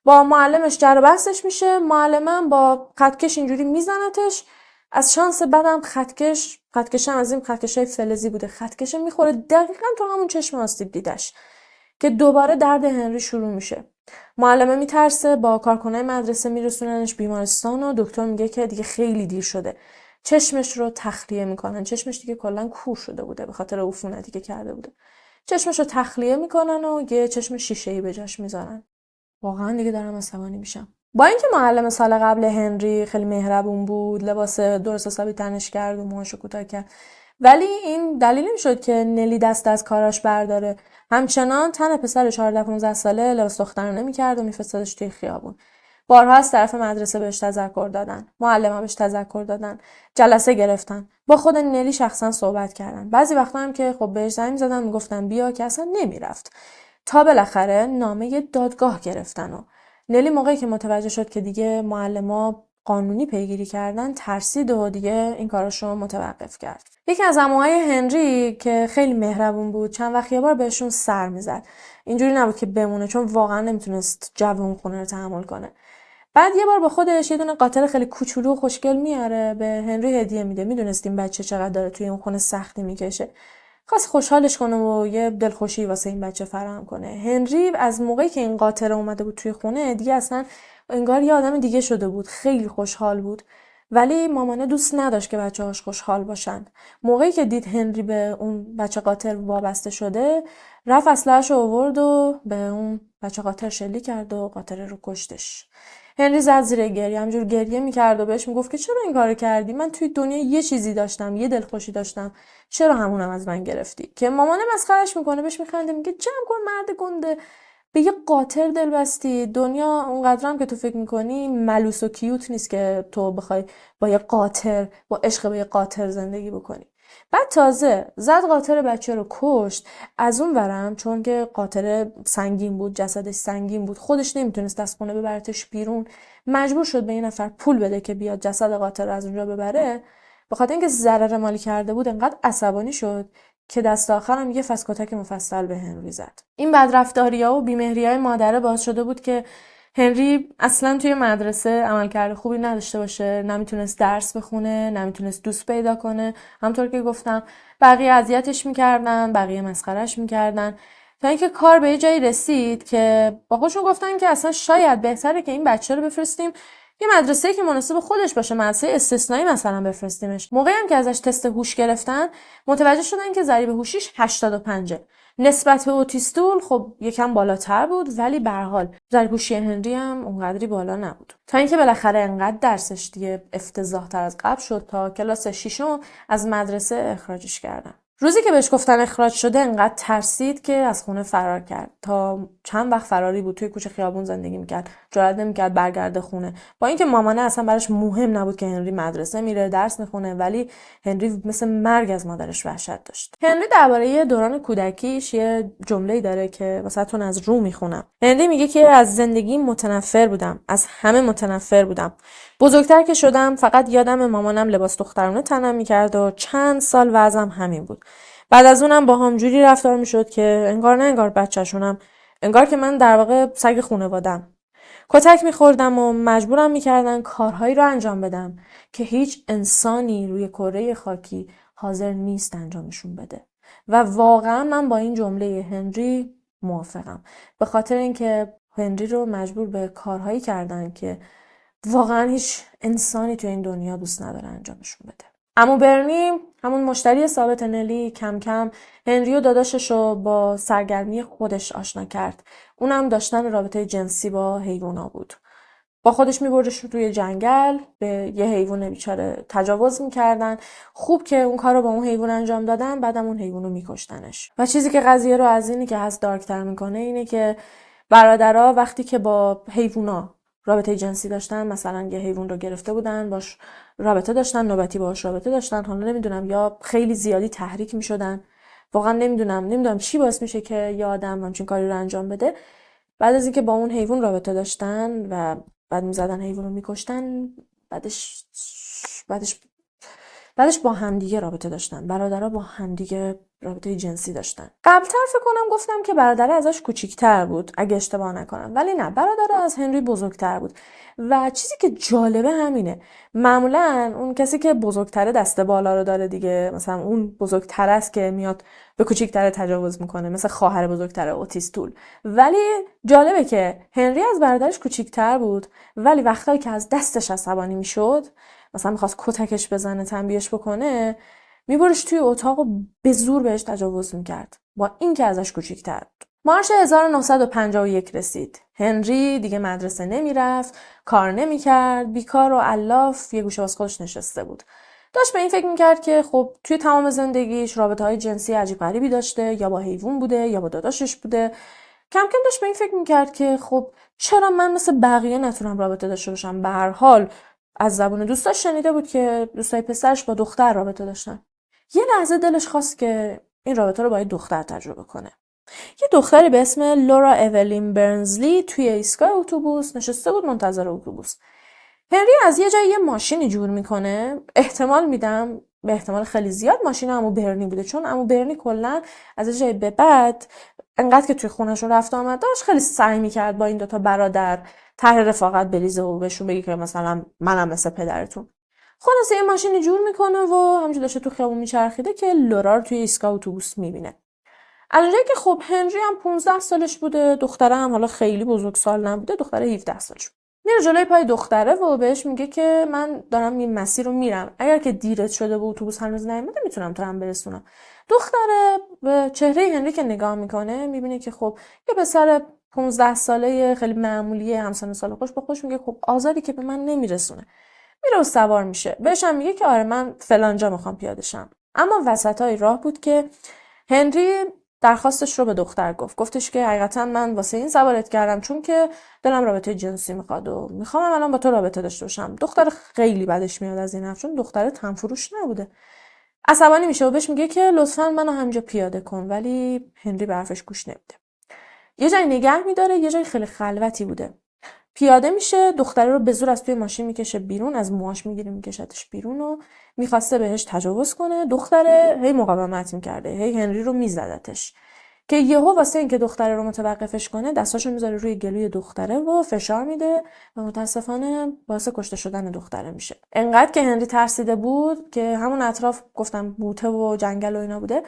با معلمش جر و بحثش میشه. معلمم با خطکش اینجوری میزنتش. از شانس بدم خطکش هم از این خطکشای فلزی بوده، خطکش میخوره دقیقاً تو همون چشم آسیب دیدش که دوباره درد هنری شروع میشه. معلمه میترسه، با کارکنای مدرسه میرسوننش بیمارستان و دکتر میگه که دیگه خیلی دیر شده. چشمش رو تخلیه میکنن. چشمش دیگه کلا کور شده بوده به خاطر عفونتی که کرده بوده. چشمش رو تخلیه میکنن و یه چشم شیشه‌ای به جاش میذارن. واقعا دیگه دارم عصبانی میشم. با اینکه معلم سال قبل هنری خیلی مهربون بود، لباس درست حسابی تنش کرد و موهاشو کوتاه کرد، ولی این دلیل نمیشد که نلی دست از کاراش برداره. همچنان تن پسر 14-15 ساله لباس دختر نمی‌کرد و میفرستادش توی خیابون. بارها از طرف مدرسه بهش تذکر دادن، معلم‌ها بهش تذکر دادن، جلسه گرفتن، با خود نلی شخصا صحبت کردن. بعضی وقتا هم که خب بهش زنگ می‌زدن میگفتن بیا، که اصلا نمیرفت. تا بالاخره نامه دادگاه گرفتن و نلی موقعی که متوجه شد که دیگه معلم‌ها قانونی پیگیری کردن ترسید و دیگه این کاراشو متوقف کرد. یکی از عموهای هنری که خیلی مهربون بود چند وقت یه بار بهشون سر میزد. اینجوری نبود که بمونه، چون واقعا نمیتونست جو اون خونه رو تحمل کنه. بعد یه بار با خودش یه دونه قاتل خیلی کوچولو و خوشگل میاره به هنری هدیه میده. میدونست این بچه چقدر داره توی اون خونه سختی میکشه. خواست خوشحالش کنه و یه دلخوشی واسه این بچه فراهم کنه. هنری از موقعی که این قاتل اومده بود توی خونه دیگه اصلا انگار یه آدم دیگه شده بود. خیلی خوشحال بود ولی مامانه دوست نداشت که بچه‌هاش خوشحال باشن. موقعی که دید هنری به اون بچه قاطر وابسته شده، رفت اسلحه‌اش رو آورد و به اون بچه قاطر شلیک کرد و قاطره رو کشتش. هنری زد زیر گریه، همجور گریه میکرد و بهش میگفت که چرا این کارو کردی؟ من توی دنیا یه چیزی داشتم، یه دلخوشی داشتم، چرا همونم از من گرفتی؟ که مامانه مسخرهش میکنه، بهش میخنده، میگه جمع کن مرد گنده، به یه قاطر دل بستی. دنیا اونقدر هم که تو فکر میکنی ملوس و کیوت نیست که تو بخوای با یه قاطر، با عشق به یه قاطر زندگی بکنی. بعد تازه زد قاطر بچه رو کشت. از اون ورم چون که قاطر سنگین بود، جسدش سنگین بود، خودش نمیتونست از خونه ببرتش بیرون، مجبور شد به یه نفر پول بده که بیاد جسد قاطر رو از اونجا ببره. به خاطر اینکه ضرر مالی کرده بود انقدر عصبانی شد که دست آخرم یه فس کتک مفصل به هنری زد. این بدرفتاری‌ها و بی‌مهری‌های مادره باعث شده بود که هنری اصلا توی مدرسه عملکرد خوبی نداشته باشه، نمیتونست درس بخونه، نمیتونست دوست پیدا کنه. همونطور که گفتم بقیه اذیتش میکردن، بقیه مسخرهش میکردن، تا اینکه کار به یه جایی رسید که با خودشون گفتن که اصلا شاید بهتره که این بچه رو بفرستیم یه مدرسه‌ای که مناسب خودش باشه، مدرسه استثنایی مثلا بفرستیمش. موقعی هم که ازش تست هوش گرفتن متوجه شدن که ضریب هوشیش 85. نسبت به اوتیستول خب یکم بالاتر بود، ولی به هر حال ضریب هوشی هنری هم اونقدری بالا نبود. تا اینکه بالاخره انقدر درسش دیگه افتضاح‌تر از قبل شد تا کلاس 6 از مدرسه اخراجش کردن. روزی که بهش گفتن اخراج شده انقدر ترسید که از خونه فرار کرد. تا چند وقت فراری بود، توی کوچه خیابون زندگی میکرد، جرئت نمیکرد برگرده خونه. با اینکه مامانه اصلا براش مهم نبود که هنری مدرسه میره، درس میخونه، ولی هنری مثل مرگ از مادرش وحشت داشت. هنری درباره دوران کودکیش یه جمله‌ای داره که واسهتون از رو میخونم. هنری میگه که از زندگی متنفر بودم، از همه متنفر بودم. بزرگتر که شدم فقط یادم مامانم لباس دخترانه تنم میکرد و چند سال وضعم همین بود. بعد از اونم با هم جوری رفتار میشد که انگار نه انگار بچه‌شونم، انگار که من در واقع سگ خانواده‌ام. کتک میخوردم و مجبورم میکردن کارهایی رو انجام بدم که هیچ انسانی روی کره خاکی حاضر نیست انجامشون بده. و واقعا من با این جمله هنری موافقم، به خاطر اینکه هنری رو مجبور به کارهایی کردن که واقعا هیچ انسانی تو این دنیا دوست نداره انجامشون بده. عمو برنی، همون مشتری ثابت نلی، کم کم هنری و داداشش رو با سرگرمی خودش آشنا کرد. اونم داشتن رابطه جنسی با حیوونا بود. با خودش میبردش روی جنگل، به یه حیوان بیچاره تجاوز میکردن. خوب که اون کار رو با اون حیوان انجام دادن، بعدم اون حیوان رو میکشتنش. و چیزی که قضیه رو از اینی که هست دارکتر میکنه اینه که برادرها وقتی که با حیوونا رابطه جنسی داشتن، مثلا یه حیوان رو گرفته بودن، باش رابطه داشتن، نوبتی باش رابطه داشتن، حالا نمیدونم یا خیلی زیادی تحریک میشدن، واقعا نمیدونم چی باعث میشه که یه آدم همچین کاری رو انجام بده. بعد از اینکه با اون حیوان رابطه داشتن و بعد میزدن حیوان رو میکشتن، بعدش با همدیگه رابطه داشتن. برادرها با همدیگه رابطه جنسی داشتن. قبلتر فکر کنم گفتم که برادر ازش کوچیک‌تر بود اگه اشتباه نکنم، ولی نه، برادر از هنری بزرگتر بود. و چیزی که جالبه همینه، معمولا اون کسی که بزرگتره دست بالا رو داره دیگه، مثلا اون بزرگتر است که میاد به کوچیک‌تره تجاوز میکنه، مثل خواهر بزرگتره اوتیستول. ولی جالبه که هنری از برادرش کوچیک‌تر بود، ولی وقتی که از دستش عصبانی میشد، مثلا میخواست کتکش بزنه، تنبیهش بکنه، میبرش توی اتاق و به زور بهش تجاوز میکرد، با این که ازش کوچیک‌تر بود. مارچ 1951 رسید. هنری دیگه مدرسه نمیرفت، کار نمیکرد، بیکار و علاف یه گوشه واسه خودش نشسته بود. داشت به این فکر میکرد که خب توی تمام زندگیش رابطه‌های جنسی عجیب غریبی داشته، یا با حیوان بوده یا با داداشش بوده. کم کم داشت به این فکر میکرد که خب چرا من مثل بقیه نتونم رابطه داشته باشم؟ به هر حال از زبون دوستاش شنیده بود که دوستای پسرش با دختر رابطه داشتن. یه لحظه دلش خواست که این رابطه رو با یه دختر تجربه کنه. یه دختری به اسم لورا اولین برنزلی توی ایستگاه اتوبوس نشسته بود منتظر اتوبوس. هنری از یه جایی یه ماشینی جور میکنه. احتمال میدم، به احتمال خیلی زیاد، ماشین عمو برنی بوده، چون عمو برنی کلا از یه جایی به بعد انقدر که توی خونه‌شون رفت آمد داشت، خیلی سعی میکرد با این دوتا برادر طرح رفاقت بریزه و بهشون بگه که مثلا منم مثل پدرتون. خلاصه یه ماشینی جور میکنه و همونجوری داشته تو خیابون میچرخیده که لورا رو توی ایستگاه اتوبوس میبینه. از اونجایی که خب هنری هم 15 سالش بوده، دختره هم حالا خیلی بزرگسال نبوده، دختره 17 سالش بود. میره جلوی پای دختره و بهش میگه که من دارم این مسیر رو میرم، اگر که دیرت شده و اتوبوس هنوز نیومده میتونم تو هم برسونم. دختره به چهره هنری که نگاه میکنه میبینه که خب یه پسر 15 ساله خیلی معمولی همسن سال خوش با خوش میگه خب آزادی که به من نمیرسونه. میره و سوار میشه، بهش هم میگه که آره من فلانجا میخوام پیاده شم. اما وسطای راه بود که هنری درخواستش رو به دختر گفتش که حقیقتا من واسه این سوارت کردم چون که دلم رابطه جنسی میخواد و میخوام الان با تو رابطه داشته باشم. دختر خیلی بدش میاد از این حرف، چون دختر تنفروش نبوده. عصبانی میشه و بهش میگه که لطفاً منو همینجا پیاده کن، ولی هنری به حرفش گوش نمیده. یه جای نگه میداره، یه جای خیلی خلوتی بوده. پیاده میشه، دختره رو به زور از توی ماشین میکشه بیرون، از موهاش میگیره میکشتش بیرون و میخواسته بهش تجاوز کنه. دختره هی مقاومت میکرده، هی هنری رو میزدتش که یهو واسه اینکه دختره رو متوقفش کنه دستاشو میذاره روی گلوی دختره و فشار میده و متاسفانه باعث کشته شدن دختره میشه. انقدر که هنری ترسیده بود که همون اطراف گفتم بوته و جنگل و اینا بوده،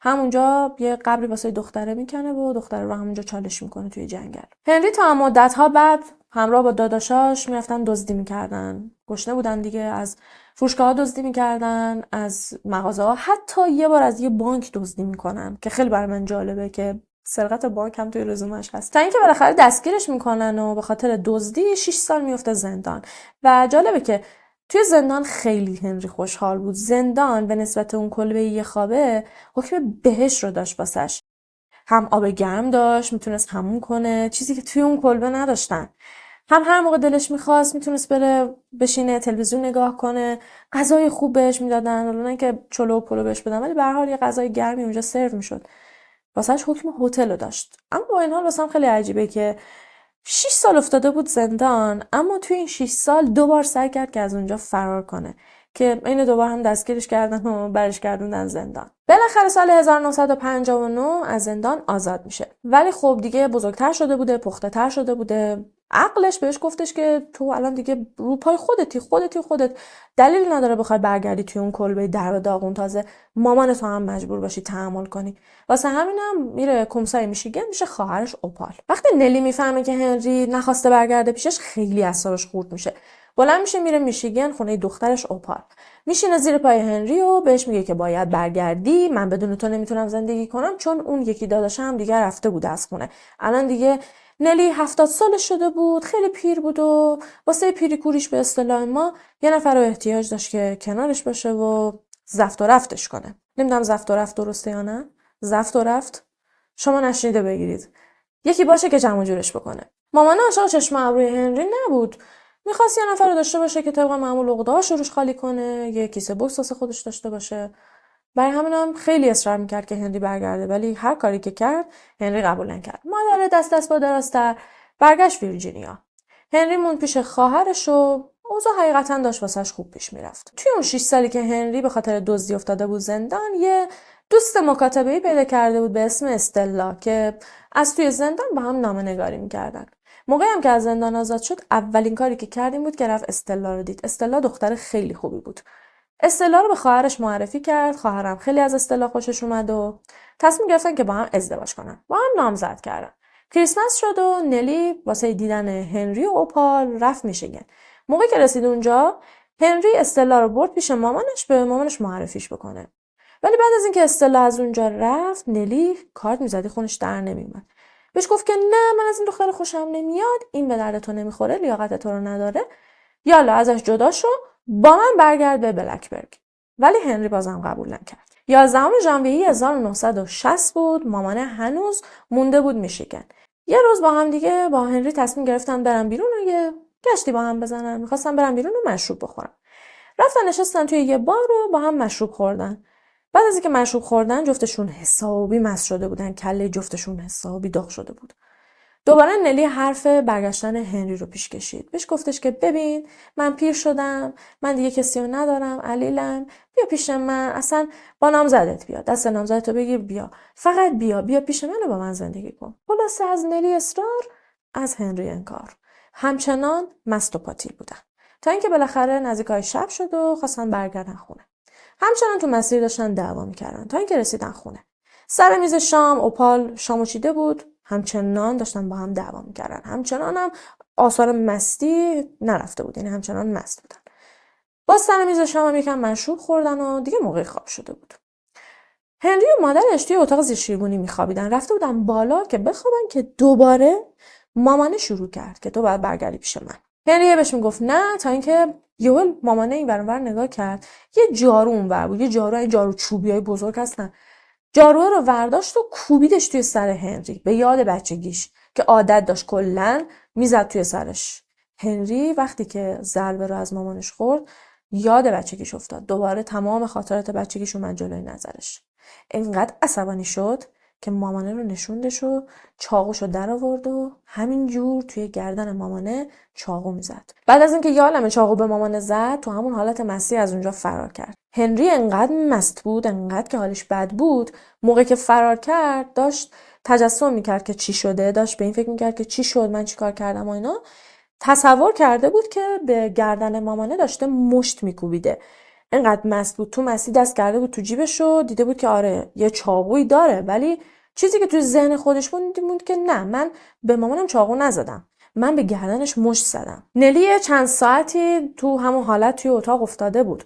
همونجا یه قبری واسه دختره میکنه و دختره رو همونجا چالش میکنه توی جنگل. هنری تا مدت‌ها بعد همراه با داداشاش میرفتن دزدی میکردن. گشنه بودن دیگه، از فروشگاه‌ها دزدی میکردن، از مغازه‌ها، حتی یه بار از یه بانک دزدی میکنن که خیلی برای من جالبه که سرقت بانک هم توی رزومش هست. تا اینکه بالاخره دستگیرش میکنن و به خاطر دزدی 6 سال میفته زندان. و جالبه که توی زندان خیلی هنری خوشحال بود. زندان به نسبت اون کلبه یه خوابه حکم بهشت رو داشت واسش. هم آب گرم داشت، میتونست حموم کنه، چیزی که توی اون کلبه نداشتن. هم هر موقع دلش میخواست میتونست بره بشینه تلویزیون نگاه کنه. غذای خوب بهش میدادن، حالا نه که چلو و پلو بهش بدن، ولی به هر حال یه غذای گرمی اونجا سرو میشد. واسهش حکم هتل رو داشت. اما با این حال واسم خیلی عجیبه که 6 سال افتاده بود زندان، اما توی این 6 سال 2 بار سعی کرد که از اونجا فرار کنه که این 2 بار هم دستگیرش کردن و برش گردوندن زندان. بالاخره سال 1959 از زندان آزاد میشه. ولی خب دیگه بزرگتر شده بوده، پخته تر شده بوده. عقلش بهش گفتش که تو الان دیگه رو پای خودت دلیل نداره بخوای برگردی توی اون کلبه در و داغون، تازه مامان تو هم مجبور باشی تحمل کنی. واسه همینم میره کمسای میشیگن میشه خواهرش اوپال. وقتی نلی میفهمه که هنری نخواسته برگرده پیشش خیلی اعصابش خورد میشه. بلند میشه میره میشیگن خونه دخترش اوپال. میشینه زیر پای هنری و بهش میگه که باید برگردی، من بدون تو نمیتونم زندگی کنم، چون اون یکی داداشم دیگه رفته بود از خونه. الان دیگه نلی 70 سالش شده بود، خیلی پیر بود و واسه پیری کوریش به اصطلاح ما یه نفر رو احتیاج داشت که کنارش باشه و زفت و رفتش کنه. نمیدونم زفت و رفت درسته یا نه. زفت و رفت شما نشنیده بگیرید. یکی باشه که جمع جورش بکنه. مامان عاشق چشم ابروی هنری نبود. میخواست یه نفر رو داشته باشه که طبق معمول عقده‌هاش روش خالی کنه، یه کیسه بوکس واسه خودش داشته باشه. برای همینم خیلی اصرار میکرد که هنری برگرده، ولی هر کاری که کرد هنری قبول نکرد. مادر دست با درازتر برگشت ویرجینیا. هنری موند پیش خواهرش و اوضاع حقیقتا داشت واسش خوب پیش میرفت. توی اون 6 سالی که هنری به خاطر دزدی افتاده بود زندان، یه دوست مکاتبه‌ای پیدا کرده بود به اسم استلا که از توی زندان با هم نامه‌نگاری میکردن. موقعی هم که از زندان آزاد شد اولین کاری که کردیم بود که رفت استلا رو دید. استلا دختر خیلی خوبی بود. استلا رو به خواهرش معرفی کرد. خواهرم خیلی از استلا خوشش اومد و تصمیم گرفتن که با هم ازدواج کنن. با هم نامزد کردن. کریسمس شد و نلی واسه دیدن هنری و اوپال رفت میشیگن. موقعی که رسید اونجا هنری استلا رو برد پیش مامانش به مامانش معرفیش بکنه. ولی بعد از اینکه استلا از اونجا رفت نلی کارت میزدی خونش در نمیومد. بهش گفت که نه من از این دختر خوشم نمیاد، این به درد تو نمیخوره، لیاقت تو رو نداره، یالا ازش جدا شو، با من برگرد به بلکبرگ. ولی هنری بازم قبول نکرد. 11 ژانویه 1960 بود. مامانه هنوز مونده بود میشیگن. یه روز با هم دیگه با هنری تصمیم گرفتن برن بیرون و یه گشتی با هم بزنن. میخواستن برن بیرون و مشروب بخورن. رفتن نشستن توی یه بار و با هم مشروب خوردن. بعد از اینکه مشروب خوردن جفتشون حسابی مست شده بودن، کله جفتشون حسابی داغ شده بود. دوباره نلی حرف برگشتن هنری رو پیش کشید. بهش گفتش که ببین من پیر شدم، من دیگه کسی رو ندارم، علیلم، بیا پیش من، اصلا با نامزدت بیا، دست نامزدتو بگیر بیا، فقط بیا پیش من و با من زندگی کن. خلاصه از نلی اصرار، از هنری انکار. همچنان مست و پاتیل بودن تا اینکه بالاخره نزدیکای شب شد و خواستن برگردن خونه. همچنان تو مسیر داشتن دعوا میکردن تا اینکه رسیدن خونه. سر میز شام اوپال شامو چیده بود. همچنان داشتن با هم دعوا میکردن. همچنان هم آثار مستی نرفته بود، یعنی همچنان مست بودن. باز سر میز شام هم یکم مشروب خوردن و دیگه موقع خواب شده بود. هنری و مادرش توی اتاق زیر شیروانی میخوابیدن. رفته بودن بالا که بخوابن که دوباره مامانه شروع کرد که تو باید برگردی پیش من. هنری بهش میگفت نه، تا اینکه یهو مامانه این ور اون ور نگاه کرد، یه جارو اونور بود، یه جارو چوبیای بزرگ هستن. جارو رو ورداشت و کوبیدش توی سر هنری، به یاد بچگیش که عادت داشت کلاً میزد توی سرش. هنری وقتی که ضربه رو از مامانش خورد، یاد بچگیش افتاد. دوباره تمام خاطرات بچگیش اومد جلوی نظرش. انقدر عصبانی شد که مامانه رو نشوندش و چاقوشو در آورد و همینجور توی گردن مامانه چاقو میزد. بعد از اینکه یه عالمه چاقو به مامانه زد، تو همون حالت مستی از اونجا فرار کرد. هنری انقدر مست بود، انقدر که حالش بد بود، موقع که فرار کرد داشت تجسم میکرد که چی شده، داشت به این فکر میکرد که چی شد، من چی کار کردم و اینا. تصور کرده بود که به گردن مامانه داشته مشت میکوبیده. انقدر مست بود، تو مستی دست کرده بود تو جیبش و دیده بود که آره یه چاقویی داره، ولی چیزی که توی ذهن خودش بود که نه، من به مامانم چاقو نزدم، من به گردنش مشت زدم. نلی چند ساعتی تو همون حالت توی اتاق افتاده بود.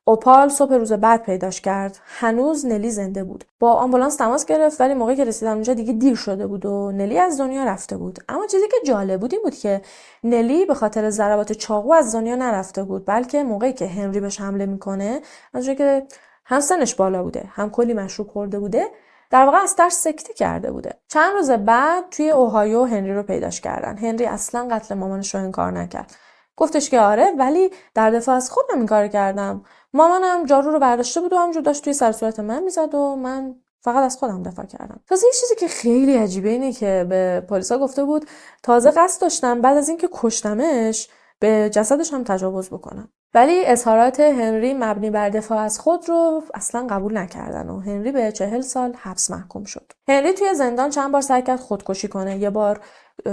اوپال صبح روز بعد پیداش کرد. هنوز نلی زنده بود. با آمبولانس تماس گرفت، ولی موقعی که رسیدن اونجا دیگه دیر شده بود و نلی از دنیا رفته بود. اما چیزی که جالب بود این بود که نلی به خاطر ضربات چاقو از دنیا نرفته بود، بلکه موقعی که هنری بهش حمله میکنه، از اونجایی که هم سنش بالا بوده، هم کلی مشروب خورده بوده، در واقع از ترس سکته کرده بوده. چند روز بعد توی اوهایو هنری رو پیداش کردن. هنری اصلا قتل مامانش رو انکار نکرد. گفتش که آره، ولی در دفاع از خودم این کار کردم. مامانم جارو رو برداشته بود و همونجور داشت توی سر صورت من میزد و من فقط از خودم دفاع کردم. تازه یه چیزی که خیلی عجیبه اینه که به پلیسا گفته بود تازه قصد داشتم بعد از اینکه کشتمش به جسدش هم تجاوز بکنم. ولی اظهارات هنری مبنی بر دفاع از خود رو اصلا قبول نکردن و هنری به 40 سال حبس محکوم شد. هنری توی زندان چند بار سعی کرد خودکشی کنه. یه بار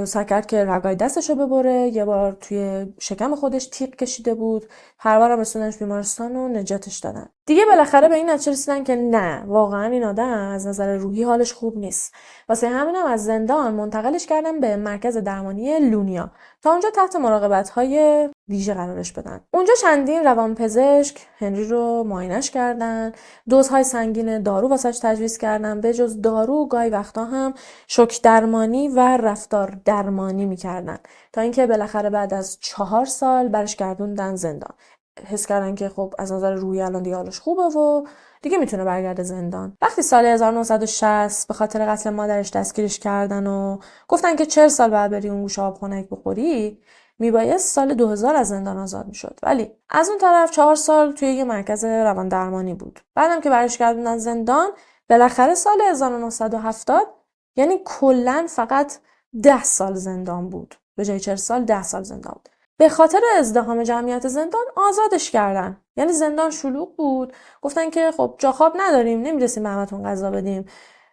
سعی کرد که رگای دستشو ببره، یه بار توی شکم خودش تیغ کشیده بود، هر بارم رسوندنش بیمارستان و نجاتش دادن. دیگه بالاخره به این نتیجه رسیدن که نه، واقعا این آدم از نظر روحی حالش خوب نیست. واسه همینم از زندان منتقلش کردن به مرکز درمانی لونیا تا اونجا تحت مراقبت‌های ویژه قرارش بدن. اونجا چندین روانپزشک هنری رو معاینش کردن، دوزهای سنگین دارو واسش تجویز کردن. به جز دارو گاهی وقتا هم شوک درمانی و رفتار درمانی میکردن تا اینکه بالاخره بعد از 4 سال برش گردوندن زندان. حس کردن که خب از نظر روحی الان دیگه حالش خوبه و دیگه میتونه برگرده زندان. وقتی سال 1960 به خاطر قتل مادرش دستگیرش کردن و گفتن که 40 سال بعد بری اون گوشه آب خنک بخوری، میبایست سال 2000 از زندان آزاد میشد. ولی از اون طرف 4 سال توی یه مرکز روان درمانی بود. بعدم که برش گردوندن زندان، بالاخره سال 1970، یعنی کلاً فقط 10 سال زندان بود. به جای 40 سال 10 سال زندان بود. به خاطر ازدحام جمعیت زندان آزادش کردن. یعنی زندان شلوغ بود، گفتن که خب جا خواب نداریم، نمیرسیم به همتون غذا بدیم.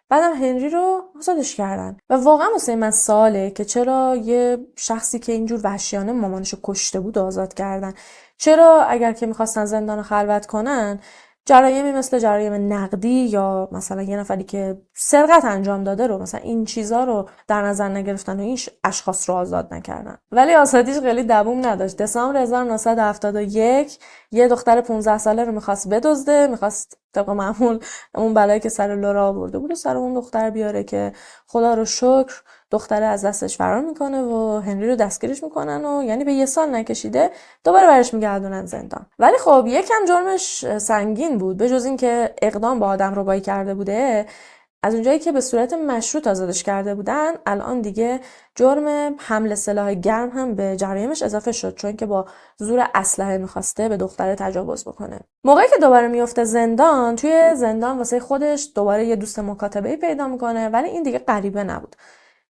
بعدم هنری رو آزادش کردن. و واقعا واسه من سواله که چرا یه شخصی که اینجور وحشیانه مامانشو کشته بود آزاد کردن؟ چرا اگر که میخواستن زندان رو خلوت کنن، جرایمی مثل جرایم نقدی یا مثلا یه نفری که سرقت انجام داده رو، مثلا این چیزا رو در نظر نگرفتن و این اشخاص رو آزاد نکردن؟ ولی آزادیش خیلی دووم نداشت. دسامبر 1971 یه دختر 15 ساله رو میخواست بدزده، میخواست طبق معمول اون بلایی که سر لورا آورده بود و سر اون دختر بیاره که خدا رو شکر دختره از دستش فرار میکنه و هنری رو دستگیرش میکنن و یعنی به 1 سال نکشیده دوباره برش میگردونن زندان. ولی خب یکم جرمش سنگین بود. به جز این که اقدام به آدمربایی کرده بوده، از اونجایی که به صورت مشروط آزادش کرده بودن، الان دیگه جرم حمل سلاح گرم هم به جرایمش اضافه شد، چون که با زور اسلحه میخواسته به دختره تجاوز بکنه. موقعی که دوباره میفته زندان، توی زندان واسه خودش دوباره یه دوست مکاتبه‌ای پیدا میکنه، ولی این دیگه غریبه نبود.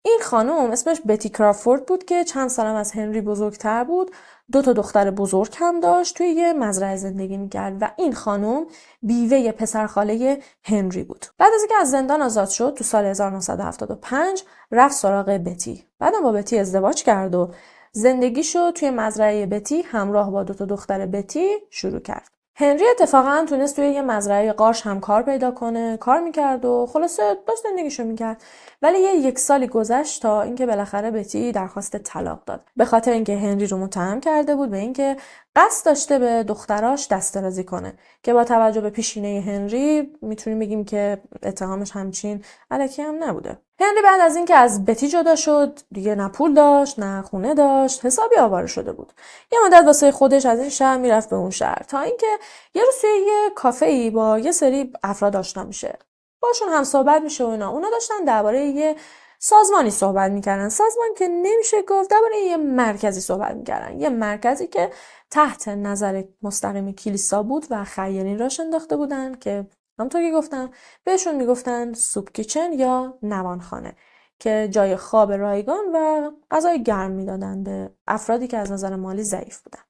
این خانم اسمش بتی کرافورد بود که چند سالم از هنری بزرگتر بود. 2 تا دختر بزرگ هم داشت، توی یه مزرعه زندگی میکرد و این خانم بیوه پسرخاله هنری بود. بعد از اینکه از زندان آزاد شد تو سال 1975 رفت سراغ بتی. بعدم با بتی ازدواج کرد و زندگیشو توی مزرعه بتی همراه با 2 تا دختر بتی شروع کرد. هنری اتفاقا تونست توی یه مزرعه قارچ هم کار پیدا کنه، کار میکرد و خلاصه داشت زندگیشو میکرد. ولی یک سالی گذشت تا اینکه بالاخره بتی درخواست طلاق داد، به خاطر اینکه هنری رو متهم کرده بود به اینکه قصد داشته به دختراش دست‌درازی کنه، که با توجه به پیشینه هنری میتونیم بگیم که اتهامش همچین الکی هم نبوده. هنری بعد از اینکه از بتی جدا شد دیگه نه پول داشت نه خونه داشت، حسابی آواره شده بود. یه مدت واسه خودش از این شهر میرفت به اون شهر، تا اینکه یه روز توی یه کافه‌ای با یه سری افراد آشنا میشه، باشون هم صحبت میشه و اونا داشتن درباره یه سازمانی صحبت میکردن. سازمان که نمیشه گفت، درباره یه مرکزی صحبت میکردن، یه مرکزی که تحت نظر مستقیم کلیسا بود و خیرین راش انداخته بودن که همونطور که گفتم بهشون میگفتن سوپ کیچن یا نوانخانه، که جای خواب رایگان و غذای گرم میدادن به افرادی که از نظر مالی ضعیف بودن.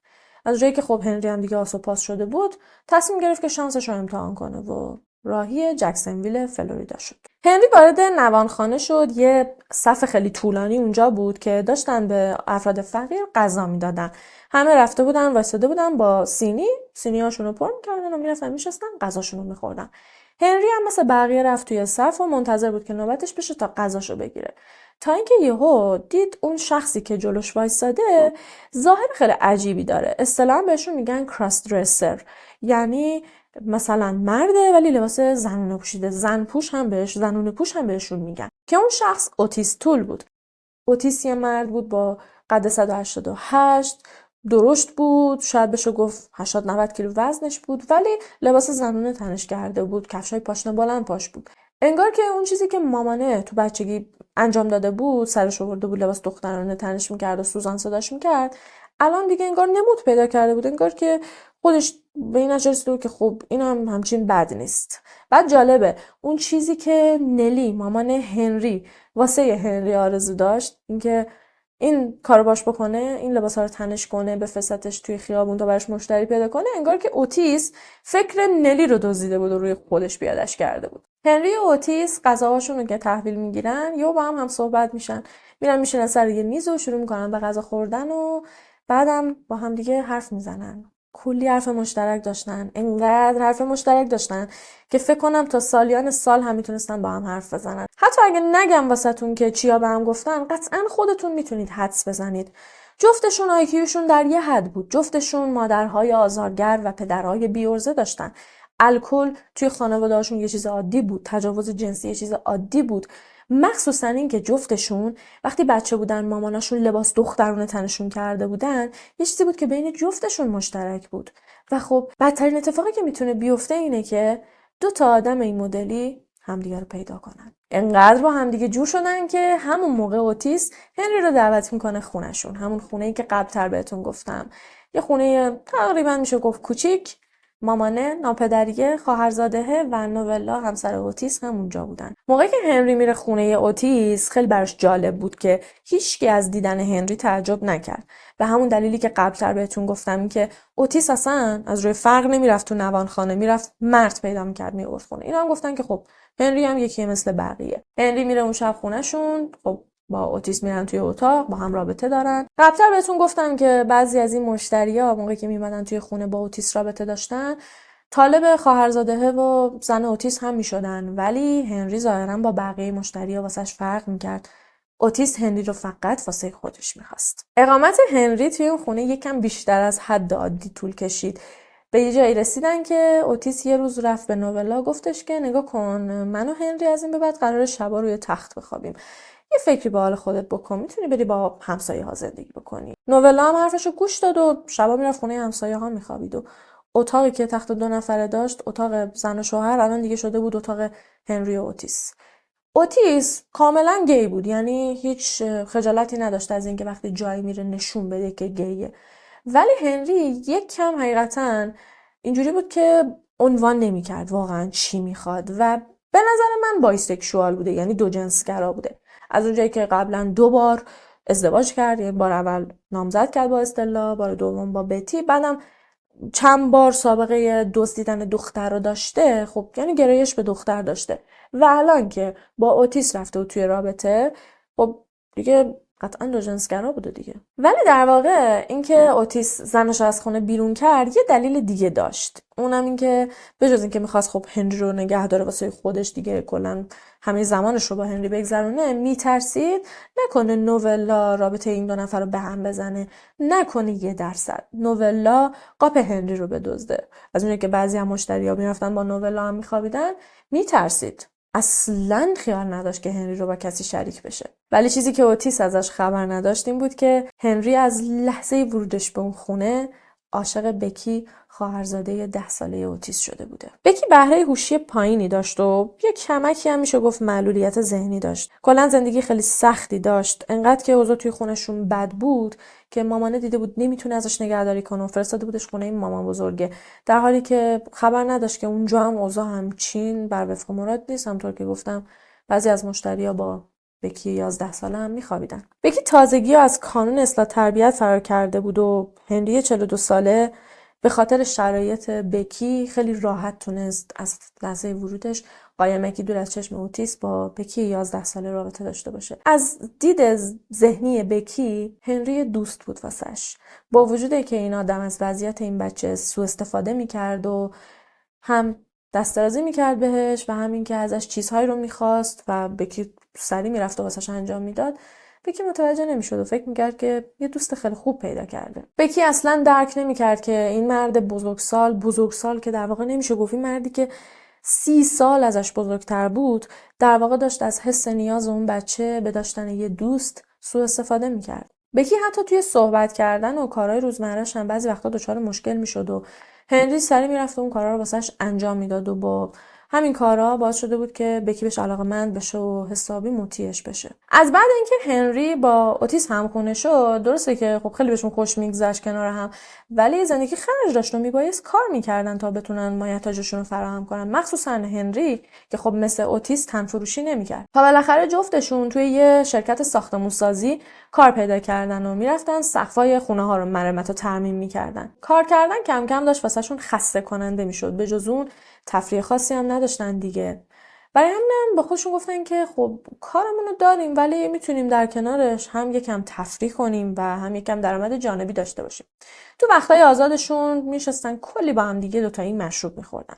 از جایی که خب هنری هم دیگه آس و پاس شده بود، تصمیم گرفت که شانسش رو امتحان کنه و راهی جکسنویل فلوریدا شد. هنری وارد نوانخانه شد. یه صف خیلی طولانی اونجا بود که داشتن به افراد فقیر غذا میدادن. همه رفته بودن وایساده بودن با سینی‌هاشون رو پر می‌کردن و میرفتن میشستن غذاشون رو می‌خوردن. هنری هم مثل بقیه رفت توی صف و منتظر بود که نوبتش بشه تا غذاشو بگیره، تا اینکه یهو دید اون شخصی که جلوش وایساده ظاهر خیلی عجیبی داره. اصطلاحاً بهشون میگن کراس درسر، یعنی مثلا مرده ولی لباس زنونه پوشیده، زنونه پوش هم بهشون میگن. که اون شخص اوتیس تول بود. اوتیس یه مرد بود با قد 188، درشت بود، شاید بشه گفت 80-90 کیلو وزنش بود، ولی لباس زنونه تنش کرده بود، کفشای پاشنه بلند پاش بود. انگار که اون چیزی که مامانه تو بچگی انجام داده بود، سرش آورده بود لباس دخترانه تنش میکرد و سوزان صداش میکرد، الان دیگه انگار نمود پیدا کرده بود. انگار که خودش به این نتیجه رسیده بود که خب اینم همچین بد نیست. بعد جالبه اون چیزی که نلی مامان هنری واسه هنری آرزو داشت، اینکه این کارو باش بکنه، این لباسا رو تنش کنه، بفرستش توی خیابون تا براش مشتری پیدا کنه، انگار که اوتیس فکر نلی رو دزدیده بود و روی خودش پیادش کرده بود. هنری و اوتیس غذاهاشون رو که تحویل میگیرن یا با هم صحبت میشن، میرن میشینن سر یه میز و شروع میکنن به غذا خوردن و بعدم با هم دیگه حرف میزنن. کلی حرف مشترک داشتن، انقدر حرف مشترک داشتن که فکر کنم تا سالیان سال هم میتونستن با هم حرف بزنن. حتی اگه نگم واسهتون که چیا به هم گفتن، قطعا خودتون میتونید حدس بزنید. جفتشون آیکیوشون در یه حد بود. جفتشون مادرهای آزارگر و پدرهای بی‌عرضه داشتن. الکل توی خانواده‌هاشون یه چیز عادی بود. تجاوز جنسی یه چیز عادی بود. مخصوصا این که جفتشون وقتی بچه بودن ماماناشون لباس دخترونه تنشون کرده بودن، یه چیزی بود که بین جفتشون مشترک بود. و خب بدترین اتفاقی که میتونه بیفته اینه که دو تا آدم این مدلی همدیگه رو پیدا کنن. انقدر با همدیگه جور شدن که همون موقع اوتیس هنری رو دعوت میکنه خونهشون، همون خونه‌ای که قبل‌تر بهتون گفتم. یه خونه تقریبا میشه گفت کوچیک. مامانه، ناپدریه، خواهرزادهه و نولا همسر اوتیس هم اونجا بودن. موقعی که هنری میره خونه اوتیس خیلی براش جالب بود که هیچکی از دیدن هنری تعجب نکرد. به همون دلیلی که قبلتر بهتون گفتم که اوتیس اصلا از روی فرق نمیرفت تو نوانخانه، میرفت مرد پیدا میکرد میورد خونه. اینا هم گفتن که خب هنری هم یکی مثل بقیه. هنری میره اون شب خونهشون، خب با اوتیس میرن توی اتاق، با هم رابطه دارن. قبلتر بهتون گفتم که بعضی از این مشتری‌ها موقعی که میمدن توی خونه با اوتیس رابطه داشتن، طالب خواهرزاده و زن اوتیس هم میشدن، ولی هنری ظاهرا با بقیه مشتری‌ها واسش فرق میکرد. اوتیس هنری رو فقط واسه خودش میخواست. اقامت هنری توی اون خونه یکم بیشتر از حد عادی طول کشید. به یه جایی رسیدن که اوتیس یه روز رفت به نولا، گفتش که نگاه کن، من و هنری از این به بعد قراره شبا روی تخت بخوابیم. یه فکری به حال خودت بکن، میتونی بری با همسایه ها زندگی بکنی. نولا هم حرفشو گوش داد و شبا میرفت خونه همسایه ها میخوابید و اتاقی که تخت 2 نفره داشت، اتاق زن و شوهر، الان دیگه شده بود اتاق هنری و اوتیس. اوتیس کاملا گی بود، یعنی هیچ خجالتی نداشت از اینکه وقتی جایی میره نشون بده که گیه. ولی هنری یک کم حقیقتا اینجوری بود که عنوان نمیکرد واقعا چی میخواد و به نظر من بایسکشوال بوده، یعنی دو جنسگرا بوده. از اونجایی که قبلا 2 بار ازدواج کرد، یعنی بار اول نامزد کرد با استلا، بار دوم با بتی، بعدم چند بار سابقه دزدیدن دختر رو داشته، خب یعنی گرایش به دختر داشته. و الان که با اوتیس رفته و توی رابطه، خب دیگه قطعا دو جنسگرا بوده دیگه. ولی در واقع اینکه اوتیس زنش از خونه بیرون کرد یه دلیل دیگه داشت. اونم این که به جز اینکه میخواست خب هنری رو نگه داره واسه خودش دیگه، کلا همه زمانش رو با هنری بگذرونه، میترسید نکنه نولا رابطه این دو نفر رو به هم بزنه، نکنه 1% نولا قاپ هنری رو بدزده. از اونجایی که بعضی هم مشتری‌ها میرفتن با نولا هم میخوابیدن، میترسید. اصلاً خیال نداشت که هنری رو با کسی شریک بشه. ولی چیزی که اوتیس ازش خبر نداشت این بود که هنری از لحظه ورودش به اون خونه عاشق بکی، خواهرزاده 10 ساله اوتیس شده بوده. بکی بهره هوشی پایینی داشت و یه کمکی هم میشه گفت معلولیت ذهنی داشت. کلاً زندگی خیلی سختی داشت، انقدر که اوضاع توی خونهشون بد بود که مامانه دیده بود نمیتونه ازش نگهداری کنه و فرستاده بودش خونه این مامان بزرگه، در حالی که خبر نداشت که اونجا هم اوضاع همچین بر وفق مراد نیست. همطور که گفتم بعضی از مشتری‌ها با بکی 11 ساله هم میخوابیدن. بکی تازگی از کانون اصلاح تربیت فرار کرده بود و هنری 42 ساله به خاطر شرایط بکی خیلی راحت تونست از لحظه ورودش قایمکی دور از چشم اوتیس با بکی 11 ساله رابطه داشته باشه. از دید ذهنی بکی هنری دوست بود واسش، با وجودی که این آدم از وضعیت این بچه سوء استفاده میکرد و هم دست درازی میکرد بهش و همین که ازش چیزهایی رو میخواست و بکی سری میرفت و واسش انجام میداد، بکی متوجه نمیشد و فکر میکرد که یه دوست خیلی خوب پیدا کرده. بکی اصلا درک نمیکرد که این مرد بزرگسال که در واقع نمیشه گفت، این مردی که 30 سال ازش بزرگتر بود، در واقع داشت از حس نیاز اون بچه به داشتن یه دوست سوء استفاده میکرد. بکی حتی توی صحبت کردن و کارهای روزمره‌اش هم بعضی وقتا دچار مشکل میشد و هنری سری میرفت و اون کارا رو واسش انجام میداد و با همین کارا باعث شده بود که بکی بهش علاقه‌مند بشه و حسابی مطیعش بشه. از بعد اینکه هنری با اوتیس همخونه شد، درسته که خب خیلی بهشون خوش میگذشت کنار هم، ولی زندگی خرج داشت و میبایست کار میکردن تا بتونن مایحتاجشون رو فراهم کنن، مخصوصا هنری که خب مثل اوتیس تنفروشی نمیکرد. تا بالاخره جفتشون توی یه شرکت ساختمونسازی کار پیدا کردن و میرفتن سقفای خونه ها رو مرمت و ترمیم میکردن. کار کردن کم کم داشت واسهشون خسته کننده میشد، به جز اون تفریح خاصی هم نداشتن دیگه. برای همین با خودشون گفتن که خب کارمون رو داریم ولی میتونیم در کنارش هم یکم تفریح کنیم و هم یکم درآمد جانبی داشته باشیم. تو وقتای آزادشون میشستن کلی با هم دیگه دوتایی مشروب میخوردن.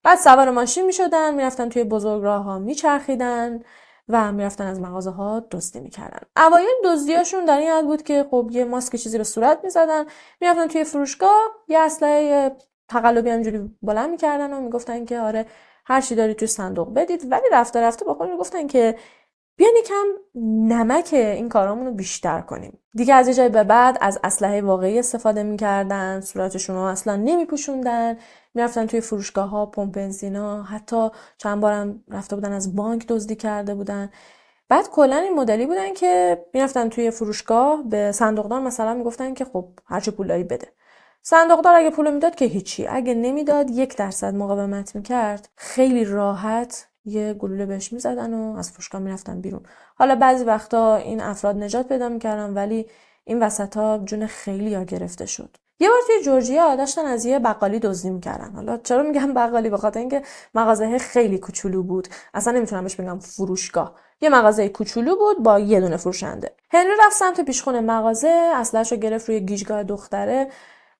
بعد سوار ماشین میشدن، میرفتن توی بزرگراه‌ها میچرخیدن و میرفتن از مغازه‌ها دزدی میکردن. اوایل دزدیاشون در این حد بود که خب یه ماسک چیزی رو صورت میزدن، میرفتن توی فروشگاه یه اسلحه تقلبی همجوری بلند میکردن و میگفتن که آره هر چی داری توی صندوق بدید، ولی رفته رفته با خودشون گفتن که بیان یکم نمک این کارامون رو بیشتر کنیم. دیگه از یه جای به بعد از اسلحه واقعی استفاده میکردن، صورتشون رو اصلا نمیپوشوندن، میرفتن توی فروشگاه‌ها، پمپ بنزینا، حتی چند بارم رفته بودن از بانک دزدی کرده بودن. بعد کلا این مدلی بودن که میرفتن توی فروشگاه به صندوقدار مثلا میگفتن که خب هر چه پول داری بده. صندوقدار اگه پول میداد که هیچی، اگه نمیداد 1% مقاومت میکرد، خیلی راحت یه گلوله بهش میزدن و از فروشگاه میرفتن بیرون. حالا بعضی وقتا این افراد نجات پیدا میکردن ولی این وسطا جون خیلیا گرفته شد. یه بار توی جورجیا داشتن از یه بقالی دزدی میکردن. حالا چرا میگم بقالی؟ به خاطر اینکه مغازه خیلی کوچولو بود، اصلا نمیتونم بهش بگم فروشگاه. یه مغازه کوچولو بود با یه دونه فروشنده. هنری رفت سمت پیشخونه مغازه، اسلحه‌شو گرفت روی گیجگاه دختره،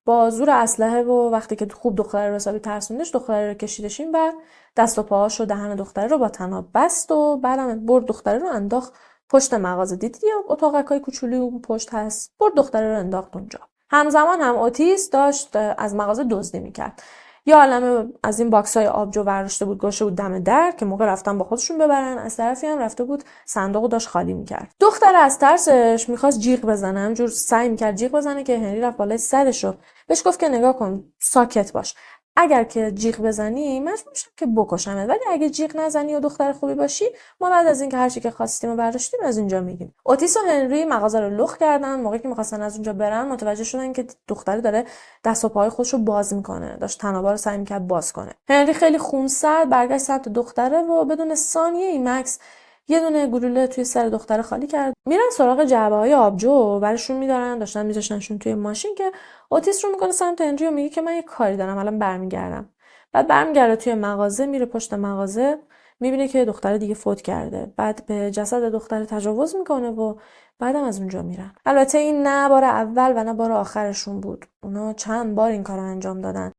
با زور اسلحه و وقتی که خوب دختره رو حسابی ترسوندش، دختره رو کشیدش این بر، دست و پاهاش و دهن دختره رو با طناب بست و بعدم برد دختره رو انداخت پشت مغازه. دیدی اتاقکای کوچولو پشت هست، برد دختره رو انداخت اونجا. همزمان هم اوتیس داشت از مغازه دزدی میکرد. یه عالمه از این باکس‌های آبجو برداشته بود گذاشته بود دم در که موقع رفتن با خودشون ببرن، از طرفی هم رفته بود صندوقو داشت خالی میکرد. دختر از ترسش میخواست جیغ بزنه، همجور سعی میکرد جیغ بزنه که هنری رفت بالای سرشو بهش گفت که نگاه کن، ساکت باش، اگر که جیغ بزنی مجبور میشم که بکشمت، ولی اگه جیغ نزنی و دختر خوبی باشی ما بعد از اینکه هر چی که خواستیم و برداشتیم از اینجا میگیم. اوتیس و هنری مغازه رو لخ کردن. موقعی که میخواستن از اونجا برن متوجه شدن که دختره داره دست و پای خودش رو باز میکنه، داشت تنابا رو سعی میکرد باز کنه. هنری خیلی خونسرد برگشت سمت دختره و بدون ثانیه‌ای مکس یه دونه گلوله توی سر دختره خالی کرد. میرن سراغ جعبه‌های آبجو برشون میدارن، داشتن میذاشتنشون توی ماشین که اوتیس رو میکنه سمت هنری و میگه که من یه کاری دارم الان برمیگردم. بعد برمیگرده توی مغازه، میره پشت مغازه، میبینه که دختر دیگه فوت کرده. بعد به جسد دختر تجاوز میکنه و بعدم از اونجا میرن. البته این نه بار اول و نه بار آخرشون بود. اونا چند بار این کار رو انجام دادن.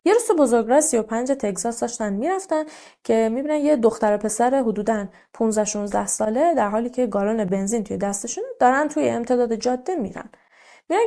یه روز بزرگراه 35 تگزاس داشتن میرفتن که میبینن یه دختر و پسر حدوداً 15-16 ساله در حالی که گالون بنزین توی دستشون دارن توی امتداد جاده میرن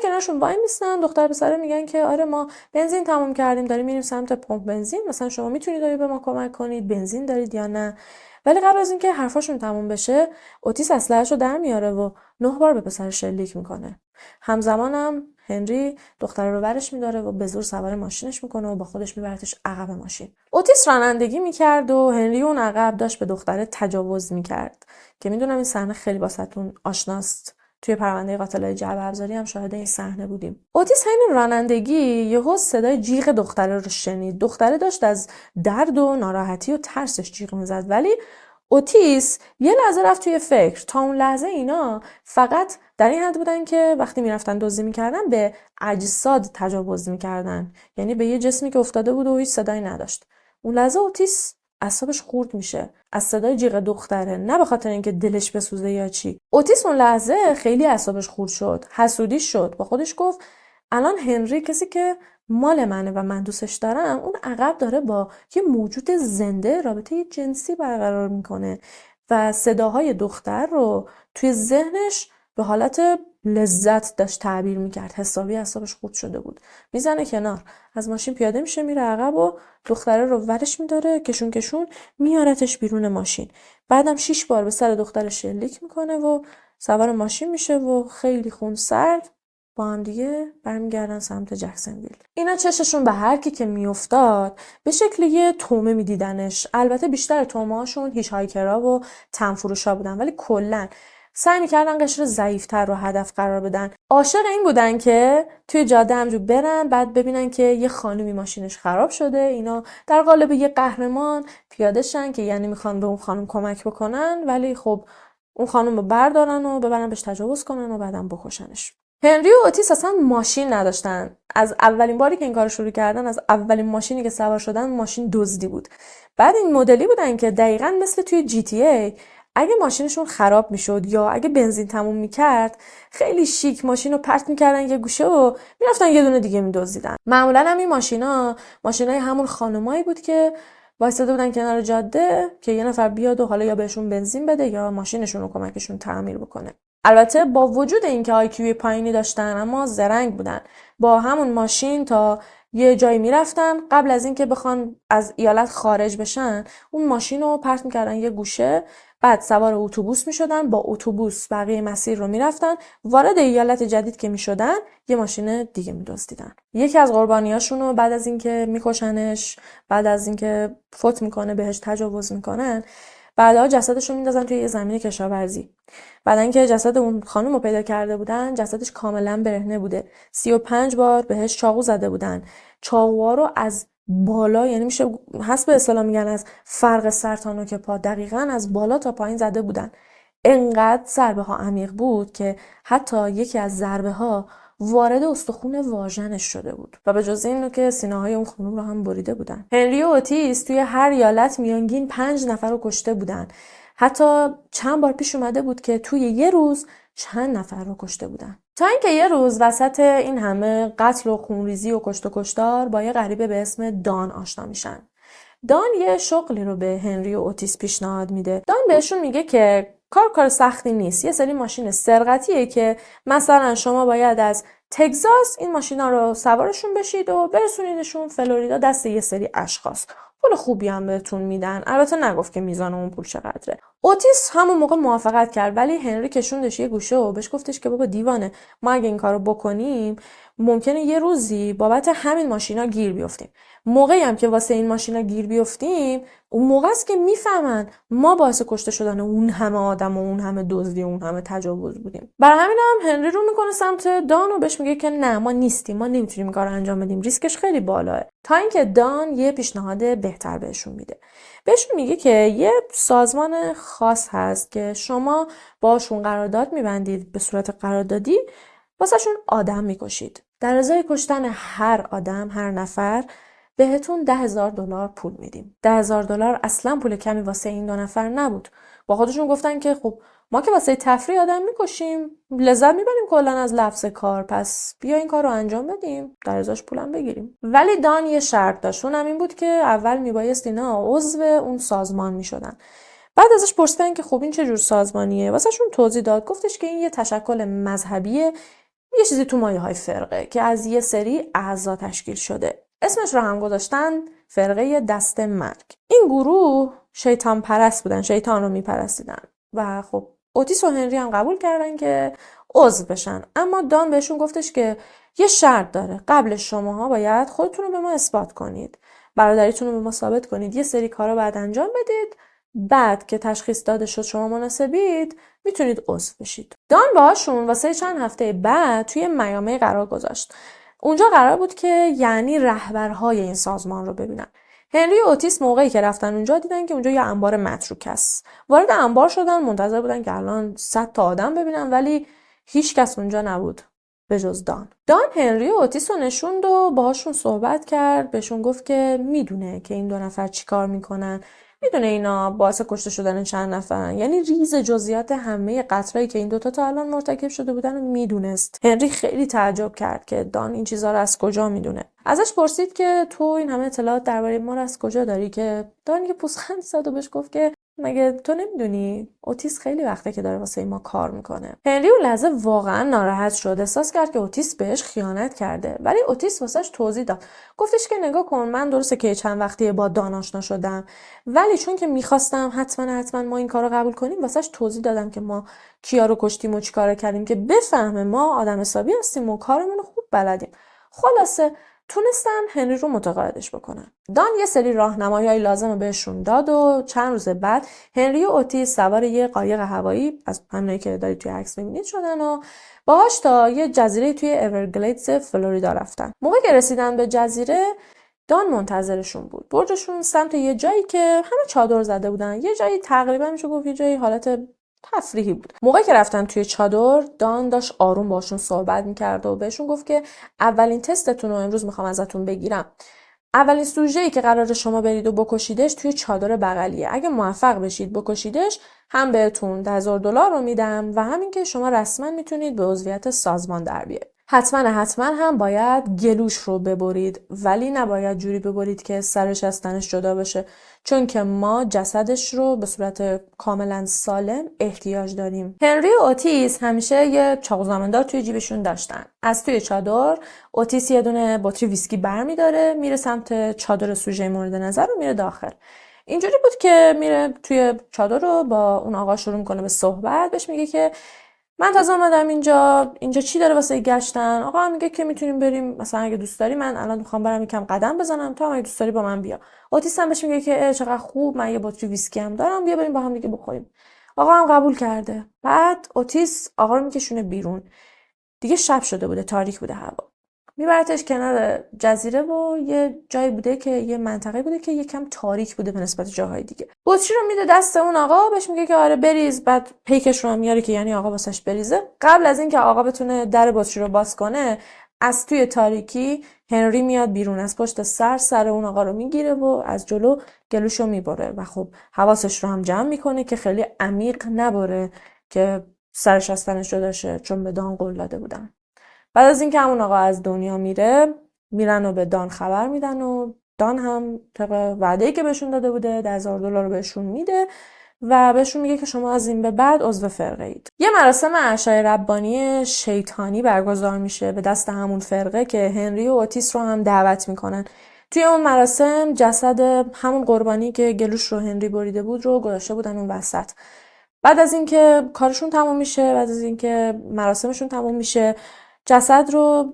کنارشون وای میستن. دختر پسر میگن که آره ما بنزین تموم کردیم، داریم میریم سمت پمپ بنزین، مثلا شما میتونید به ما کمک کنید، بنزین دارید یا نه؟ ولی قبل از اینکه حرفاشون تموم بشه اوتیس اسلحه‌شو در میاره و 9 بار به پسر شلیک میکنه. همزمانم هنری دختر رو برش میداره و به زور سوار ماشینش میکنه و با خودش میبرتش عقب ماشین. اوتیس رانندگی میکرد و هنری اون عقب داشت به دختره تجاوز میکرد که میدونم این صحنه خیلی واسهتون آشناست. توی پرونده قاتلای جعبه ابزاری هم شاهد این صحنه بودیم. اوتیس همین رانندگی یهو صدای جیغ دختره رو شنید. دختره داشت از درد و ناراحتی و ترسش جیغ میزد، ولی اوتیس یه لحظه رفت توی فکر. تا اون لحظه اینا فقط در این حد بودن که وقتی میرفتن دزدی میکردن به اجساد تجاوز میکردن، یعنی به یه جسمی که افتاده بود و هیچ صدایی نداشت. اون لحظه اوتیس اعصابش خورد میشه از صدای جیغ دختره، نه به خاطر اینکه دلش بسوزه یا چی. اوتیس اون لحظه خیلی اعصابش خورد شد، حسودی شد، با خودش گفت الان هنری کسی که مال منه و من دوستش دارم اون عقب داره با یه موجود زنده رابطه جنسی برقرار میکنه و صداهای دختر رو توی ذهنش به حالت لذت داشت تعبیر میکرد. حسابی اعصابش خورد شده بود. میزنه کنار، از ماشین پیاده میشه، میره عقب و دختره رو ورش میداره، کشون میارتش بیرون ماشین. بعدم 6 بار به سر دختر شلیک میکنه و سوار ماشین میشه و خیلی خونسرد با هم دیگه برمیگردن سمت جکسنویل. اینا چششون به هر کی که میافتاد به شکل یه تومه میدیدنش. البته بیشتر تومه هاشون هیچ هایکرها و تنفروشا بودن، ولی کلا سعی میکردن قشر ضعیفتر رو هدف قرار بدن. عاشق این بودن که توی جاده همجور برن، بعد ببینن که یه خانومی ماشینش خراب شده، اینا در قالب یه قهرمان پیاده شن که یعنی میخوان به اون خانم کمک بکنن، ولی خب اون خانم رو بردارن و ببرن بهش تجاوز کنن و بعدم بکشنش. هنری و اوتیس اصلا ماشین نداشتن. از اولین باری که این کار شروع کردن، از اولین ماشینی که سوار شدن ماشین دزدی بود. بعد این مدلی بودن که دقیقاً مثل توی GTA اگه ماشینشون خراب میشد یا اگه بنزین تموم میکرد خیلی شیک ماشین رو پرت میکردن یه گوشه و میرفتن یه دونه دیگه میدزدیدن. معمولا هم این ماشینای همون خانمایی بود که وایساده بودن کنار جاده که یه نفر بیاد و حالا یا بهشون بنزین بده یا ماشینشون رو کمکشون تعمیر بکنه. البته با وجود اینکه آیکیو پایینی داشتن اما زرنگ بودن. با همون ماشین تا یه جایی میرفتن، قبل از اینکه بخوان از ایالت خارج بشن اون ماشین رو پرت میکردن یه گوشه، بعد سوار اتوبوس میشدن، با اتوبوس بقیه مسیر رو میرفتن، وارد ایالت جدید که میشدن یه ماشین دیگه میدزدیدن. یکی از قربانیاشون رو بعد از اینکه میکشنش، بعد از اینکه فوت میکنه بهش تجاوز میکنن، بعدها جسدش رو میندازن توی یه زمین کشاورزی. بعد اینکه جسد اون خانم رو پیدا کرده بودن، جسدش کاملا برهنه بوده. 35 بار بهش چاقو زده بودن. چاقوها رو از بالا، یعنی میشه حسب اصطلاح میگن از فرق سر تا نوک پا، دقیقاً از بالا تا پایین زده بودن. انقدر ضربه ها عمیق بود که حتی یکی از ضربه ها وارد استخون واژنش شده بود و به جز این که سینه‌های اون خانم رو هم بریده بودن. هنری و اوتیس توی هر ایالت میانگین 5 نفر رو کشته بودن. حتی چند بار پیش اومده بود که توی یه روز چند نفر رو کشته بودن. تا اینکه یه روز وسط این همه قتل و خونریزی و کشت و کشتار با یه غریبه به اسم دان آشنا میشن. دان یه شغلی رو به هنری و اوتیس پیشنهاد میده. دان بهشون میگه که کار سختی نیست. یه سری ماشین سرقتیه که مثلا شما باید از تگزاس این ماشینا رو سوارشون بشید و برسونیدشون فلوریدا دست یه سری اشخاص. پول خوبی هم بهتون میدن. البته نگفت که میزان اون پول چقدره. اوتیس همون موقع موافقت کرد، ولی هنری کشوندش یه گوشه و بهش گفتش که بابا دیوانه، ما اگه این کارو بکنیم ممکنه یه روزی بابت همین ماشینا گیر بیافتیم. موقعی هم که واسه این ماشینا گیر بیافتیم اون موقع است که میفهمن ما باعث کشته شدن اون همه آدم و اون همه دزدی و اون همه تجاوز بودیم. برای همین هم هنری رو میکنه سمت دان و بهش میگه که نه، ما نیستیم، ما نمیتونیم این کارو انجام بدیم، ریسکش خیلی بالاه. تا اینکه دان یه پیشنهاد بهتر بهشون میده. بهشون میگه که یه سازمان خاص هست که شما باشون قرارداد میبندید، به صورت قراردادی واسهشون آدم میکشید. در ازای کشتن هر آدم، هر نفر بهتون $10,000 پول میدیم. $10,000 اصلا پول کمی واسه این 2 نفر نبود. با خودشون گفتن که خب ما که واسه تفریح آدم میکشیم، لذت میبریم کلا از لفظ کار، پس بیا این کار رو انجام بدیم، در ازاش پولم بگیریم. ولی دان یه شرط داشت، اونم این بود که اول میبایست اینا عضو اون سازمان میشدن. بعد ازش پرسیدن که خب این چه جور سازمانیه؟ واسهشون توضیح داد، گفتش که این یه تشکل مذهبیه، یه چیزی تو مایه‌های فرقه که از یه سری اعضا تشکیل شده. اسمش رو هم گذاشتن فرقه دست مرگ. این گروه شیطان پرست بودن، شیطان رو میپرستیدن و خب اوتیس و هنری هم قبول کردن که عضو بشن. اما دان بهشون گفتش که یه شرط داره، قبل شماها باید خودتون رو به ما اثبات کنید، برادریتون رو به ما ثابت کنید، یه سری کارا باید انجام بدید، بعد که تشخیص داده شد شما مناسبید میتونید عضو بشید. دان باهاشون واسه چند هفته بعد توی میامی قرار گذاشت. اونجا قرار بود که یعنی رهبرهای این سازمان رو ببینن. هنری و اوتیس موقعی که رفتن اونجا دیدن که اونجا یه انبار متروک است. وارد انبار شدن، منتظر بودن که الان 100 تا آدم ببینن، ولی هیچ کس اونجا نبود به جز دان. دان هنری و اوتیس رو نشوند و باهاشون صحبت کرد، بهشون گفت که میدونه که این 2 نفر چیکار میکنن، میدونه اینا باعث کشته شدن چند نفرن، یعنی ریز جزئیات همه قتلایی که این 2 تا الان مرتکب شده بودن رو میدونست. هنری خیلی تعجب کرد که دان این چیزا رو از کجا میدونه. ازش پرسید که تو این همه اطلاعات درباره ما رو از کجا داری؟ که دان یه پوزخند زد و بهش گفت که مگه تو نمیدونی اوتیس خیلی وقته که داره واسه ما کار میکنه. هنری اون لحظه واقعا ناراحت شد، احساس کرد که اوتیس بهش خیانت کرده، ولی اوتیس واسش توضیح داد. گفتش که نگاه کن، من درسته که چند وقتی با دان آشنا شدم، ولی چون که میخواستم حتما ما این کارو قبول کنیم، واسش توضیح دادم که ما کیا رو کشتیم و چیکار کردیم که بفهمه ما آدم حسابی هستیم و کارمون رو خوب بلدیم. خلاصه تونستن هنری رو متقاعدش بکنن. دان یه سری راهنمایی‌های لازم رو بهشون داد و چند روز بعد هنری و اوتیس سوار یه قایق هوایی از همینایی که دارید توی عکس می‌بینید شدن و باهاش تا یه جزیره توی اورگلیدز فلوریدا رفتن. موقعی که رسیدن به جزیره، دان منتظرشون بود. بردشون سمت یه جایی که همه چادر زده بودن، یه جایی تقریبا میشه گفت یه جایی حالت تفریحی بود. موقعی که رفتن توی چادر، دان داشت آروم باشون صحبت میکرد و بهشون گفت که اولین تستتون رو امروز میخوام ازتون بگیرم. اولین سوژه‌ای که قراره شما برید و بکشیدش توی چادر بغلیه. اگه موفق بشید بکشیدش، هم بهتون $10,000 رو میدم و همین که شما رسما میتونید به عضویت سازمان در بیاید. حتما هم باید گلوش رو ببرید، ولی نباید جوری ببرید که سرش از تنش جدا بشه، چون که ما جسدش رو به صورت کاملا سالم احتیاج داریم. هنری و اوتیس همیشه یه چاقوزماندار توی جیبشون داشتن. از توی چادر اوتیس یه دونه بطری ویسکی برمی‌داره، میره سمت چادر سوژه مورد نظر و میره داخل. اینجوری بود که میره توی چادر رو با اون آقا شروع میکنه به صحبت. بهش میگه که من تازه اومدم اینجا چی داره واسه گشتن؟ آقا میگه که میتونیم بریم، مثلا اگه دوست داری من الان میخوام برم یکم قدم بزنم، تو هم اگه دوست داری با من بیا. اوتیس هم بهش میگه که چقدر خوب، من یه بطری ویسکی هم دارم، بیا بریم با هم دیگه بخوریم. آقا هم قبول کرده. بعد اوتیس آقا رو میکشونه بیرون. دیگه شب شده بوده، تاریک بوده هوا. میبرتش کنار جزیره و یه جایی بوده که یه منطقه بوده که یکم تاریک بوده به نسبت جاهای دیگه. بطری رو میده دست اون آقا، بهش میگه که آره بریز، بعد پیکش رو هم میاره که یعنی آقا واسش بریزه. قبل از اینکه آقا بتونه در بطری رو باز کنه، از توی تاریکی هنری میاد بیرون، از پشت سر اون آقا رو میگیره و از جلو گلوشو میبره و خب حواسش رو هم جمع میکنه که خیلی عمیق نبره که سرش از تنش جدا شه، چون به دان قول داده بودن. بعد از اینکه همون آقا از دنیا میرن و به دان خبر میدن و دان هم طبق وعده‌ای که بهشون داده بوده $10,000 رو بهشون میده و بهشون میگه که شما از این به بعد عضو فرقه اید. یه مراسم عشای ربانی شیطانی برگزار میشه به دست همون فرقه که هنری و اوتیس رو هم دعوت میکنن. توی اون مراسم جسد همون قربانی که گلوش رو هنری بریده بود رو گذاشته بودن اون وسط. بعد از اینکه کارشون تموم میشه، بعد از اینکه مراسمشون تموم میشه، جسد رو